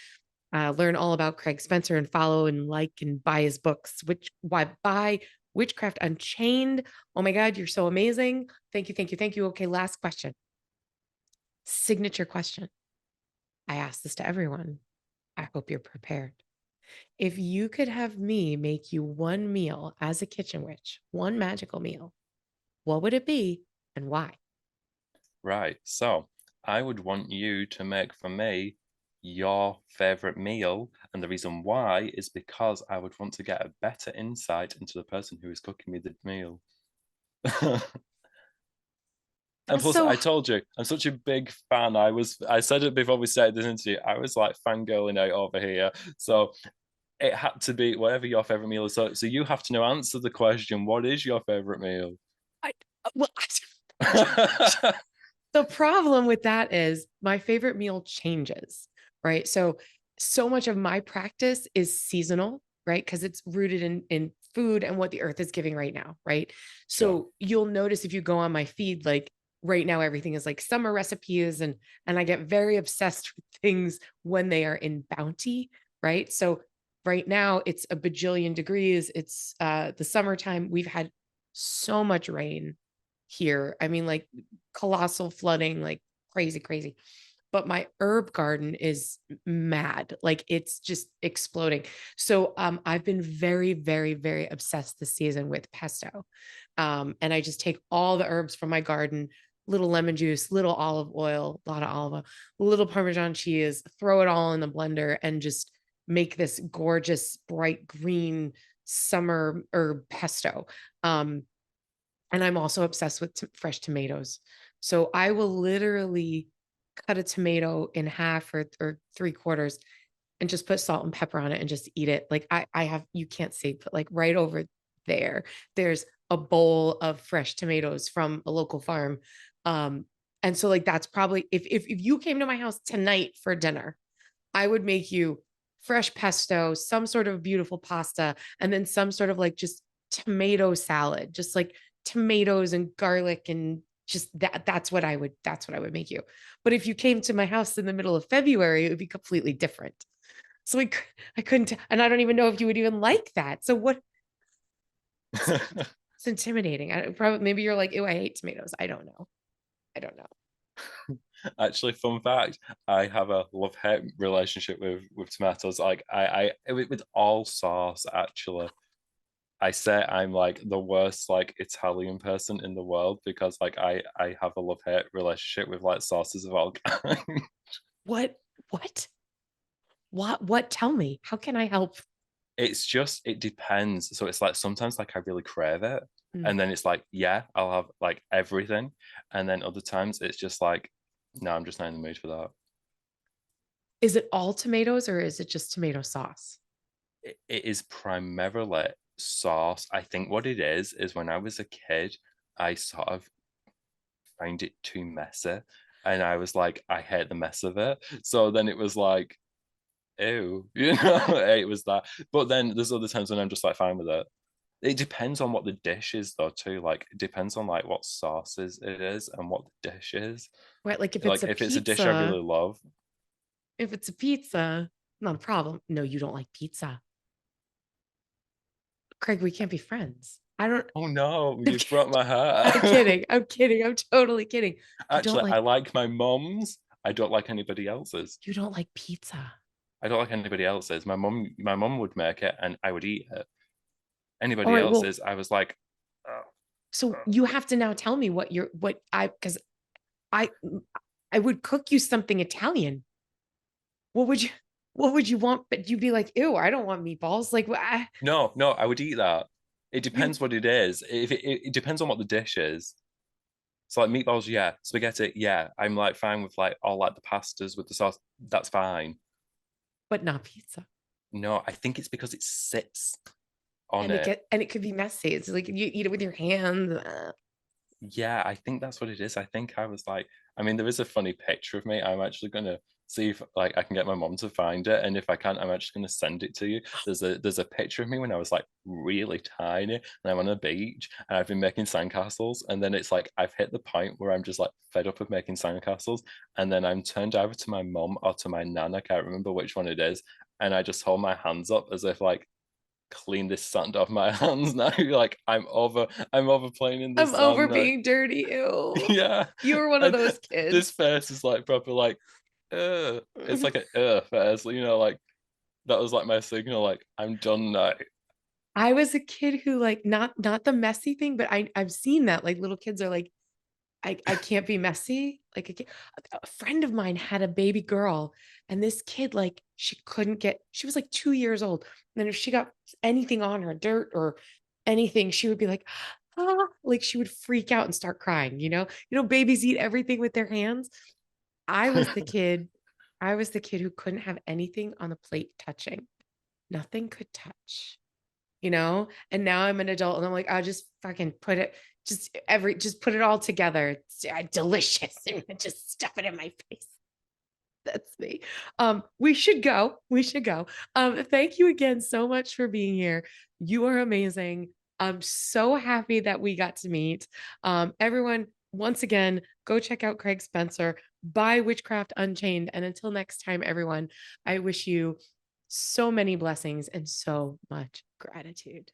[SPEAKER 1] learn all about Craig Spencer and follow and like and buy his books, which why buy Witchcraft Unchained. Oh my God, you're so amazing. Thank you, thank you, thank you. Okay, last question. Signature question. I ask this to everyone. I hope you're prepared. If you could have me make you one meal as a kitchen witch, one magical meal, what would it be and why?
[SPEAKER 2] Right. So I would want you to make for me your favorite meal. And the reason why is because I would want to get a better insight into the person who is cooking me the meal. And
[SPEAKER 1] That's
[SPEAKER 2] plus,
[SPEAKER 1] so
[SPEAKER 2] I told you, I'm such a big fan. I said it before we started this interview. I was like fangirling out over here. So it had to be whatever your favorite meal is. So you have to now answer the question, what is your favorite meal?
[SPEAKER 1] I, well, the problem with that is my favorite meal changes, right? So much of my practice is seasonal, right? Because it's rooted in food and what the earth is giving right now, right?
[SPEAKER 2] Sure.
[SPEAKER 1] So you'll notice if you go on my feed, like right now everything is like summer recipes, and I get very obsessed with things when they are in bounty, right? So right now it's a bajillion degrees. It's the summertime. We've had so much rain here. I mean, like colossal flooding, like crazy, crazy. But my herb garden is mad. Like it's just exploding. So I've been very, very, very obsessed this season with pesto. And I just take all the herbs from my garden, little lemon juice, little olive oil, a lot of olive oil, little Parmesan cheese, throw it all in the blender and just make this gorgeous, bright green summer herb pesto. And I'm also obsessed with fresh tomatoes. So I will literally cut a tomato in half or three quarters and just put salt and pepper on it and just eat it. Like I have, you can't see, but like right over there, there's a bowl of fresh tomatoes from a local farm. And so like that's probably if you came to my house tonight for dinner, I would make you fresh pesto, some sort of beautiful pasta, and then some sort of like just tomato salad, just like tomatoes and garlic and just that's what I would make you. But if you came to my house in the middle of February, it would be completely different. So I couldn't, and I don't even know if you would even like that. So what? It's intimidating. I probably maybe you're like, oh, I hate tomatoes. I don't know. I don't know.
[SPEAKER 2] Actually, fun fact, I have a love-hate relationship with tomatoes. Like with all sauce, actually. I say I'm like the worst like Italian person in the world because like I have a love-hate relationship with like sauces of all kinds.
[SPEAKER 1] What? What? What? Tell me. How can I help?
[SPEAKER 2] It's just it depends. So it's like sometimes like I really crave it.
[SPEAKER 1] Mm.
[SPEAKER 2] And then it's like, yeah, I'll have like everything. And then other times it's just like, no, I'm just not in the mood for that.
[SPEAKER 1] Is it all tomatoes or is it just tomato sauce?
[SPEAKER 2] It is primarily sauce. I think what it is when I was a kid, I sort of find it too messy. And I was like, I hate the mess of it. So then it was like, ew, it was that. But then there's other times when I'm just like fine with it. It depends on what the dish is though too. Like it depends on like what sauces it is and what the dish is.
[SPEAKER 1] Right? Like if it's
[SPEAKER 2] Like
[SPEAKER 1] a
[SPEAKER 2] if it's a dish I
[SPEAKER 1] pizza,
[SPEAKER 2] really love,
[SPEAKER 1] not a problem. No, you don't like pizza. Craig, we can't be friends. I don't,
[SPEAKER 2] oh no,
[SPEAKER 1] I'm
[SPEAKER 2] you've broke my heart.
[SPEAKER 1] kidding. I'm kidding. I'm totally kidding. You don't
[SPEAKER 2] Actually,
[SPEAKER 1] like,
[SPEAKER 2] I like my mum's. I don't like anybody else's.
[SPEAKER 1] you don't like pizza.
[SPEAKER 2] I don't like anybody else's. My mum would make it and I would eat it.
[SPEAKER 1] All
[SPEAKER 2] Anybody
[SPEAKER 1] right. Well,
[SPEAKER 2] else's, I was like, oh,
[SPEAKER 1] so
[SPEAKER 2] oh.
[SPEAKER 1] you have to now tell me because I, I would cook you something Italian. What would you, what would you want? But you'd be like, ew, I don't want meatballs. Like,
[SPEAKER 2] No, no, I would eat that. It
[SPEAKER 1] you,
[SPEAKER 2] depends what it is. If it depends on what the dish is. So like meatballs, yeah. Spaghetti, yeah. I'm like fine with like all like the pastas with the sauce. That's fine.
[SPEAKER 1] but not pizza.
[SPEAKER 2] No, I think it's because it sits on it.
[SPEAKER 1] And it could be messy. It's like you eat it with your hands.
[SPEAKER 2] Yeah, I think that's what it is. I think I was like, I mean, there is a funny picture of me. I'm actually gonna see if like I can get my mom to find it, and if I can't, I'm actually gonna send it to you. There's a picture of me when I was like really tiny, and I'm on a beach, and I've been making sandcastles, and then it's like I've hit the point where I'm just like fed up of making sandcastles, and then I'm turned over to my mom or to my nan. I can't remember which one it is, and I just hold my hands up as if like, clean this sand off my hands now. Like I'm over playing in
[SPEAKER 1] I'm
[SPEAKER 2] this
[SPEAKER 1] over
[SPEAKER 2] sand now.
[SPEAKER 1] being dirty. Ew.
[SPEAKER 2] Yeah.
[SPEAKER 1] You were one of
[SPEAKER 2] And
[SPEAKER 1] those
[SPEAKER 2] this
[SPEAKER 1] kids.
[SPEAKER 2] face is like proper like it's like a face, you know, like that was like my signal, like I'm done now.
[SPEAKER 1] I was a kid who like not the messy thing, but I've seen that like little kids are like I can't be messy. Like a friend of mine had a baby girl, and this kid like she was like 2 years old, and then if she got anything on her, dirt or anything, she would be like, ah, like she would freak out and start crying. Babies eat everything with their hands. I was the kid. I was the kid who couldn't have anything on the plate touching. Nothing could touch. And now I'm an adult and I'm like, I'll just fucking put it just put it all together. It's delicious and just stuff it in my face. That's me. We should go. Thank you again so much for being here. You are amazing. I'm so happy that we got to meet. Everyone, once again, go check out Craig Spencer, buy Witchcraft Unchained. And until next time, everyone, I wish you so many blessings and so much gratitude.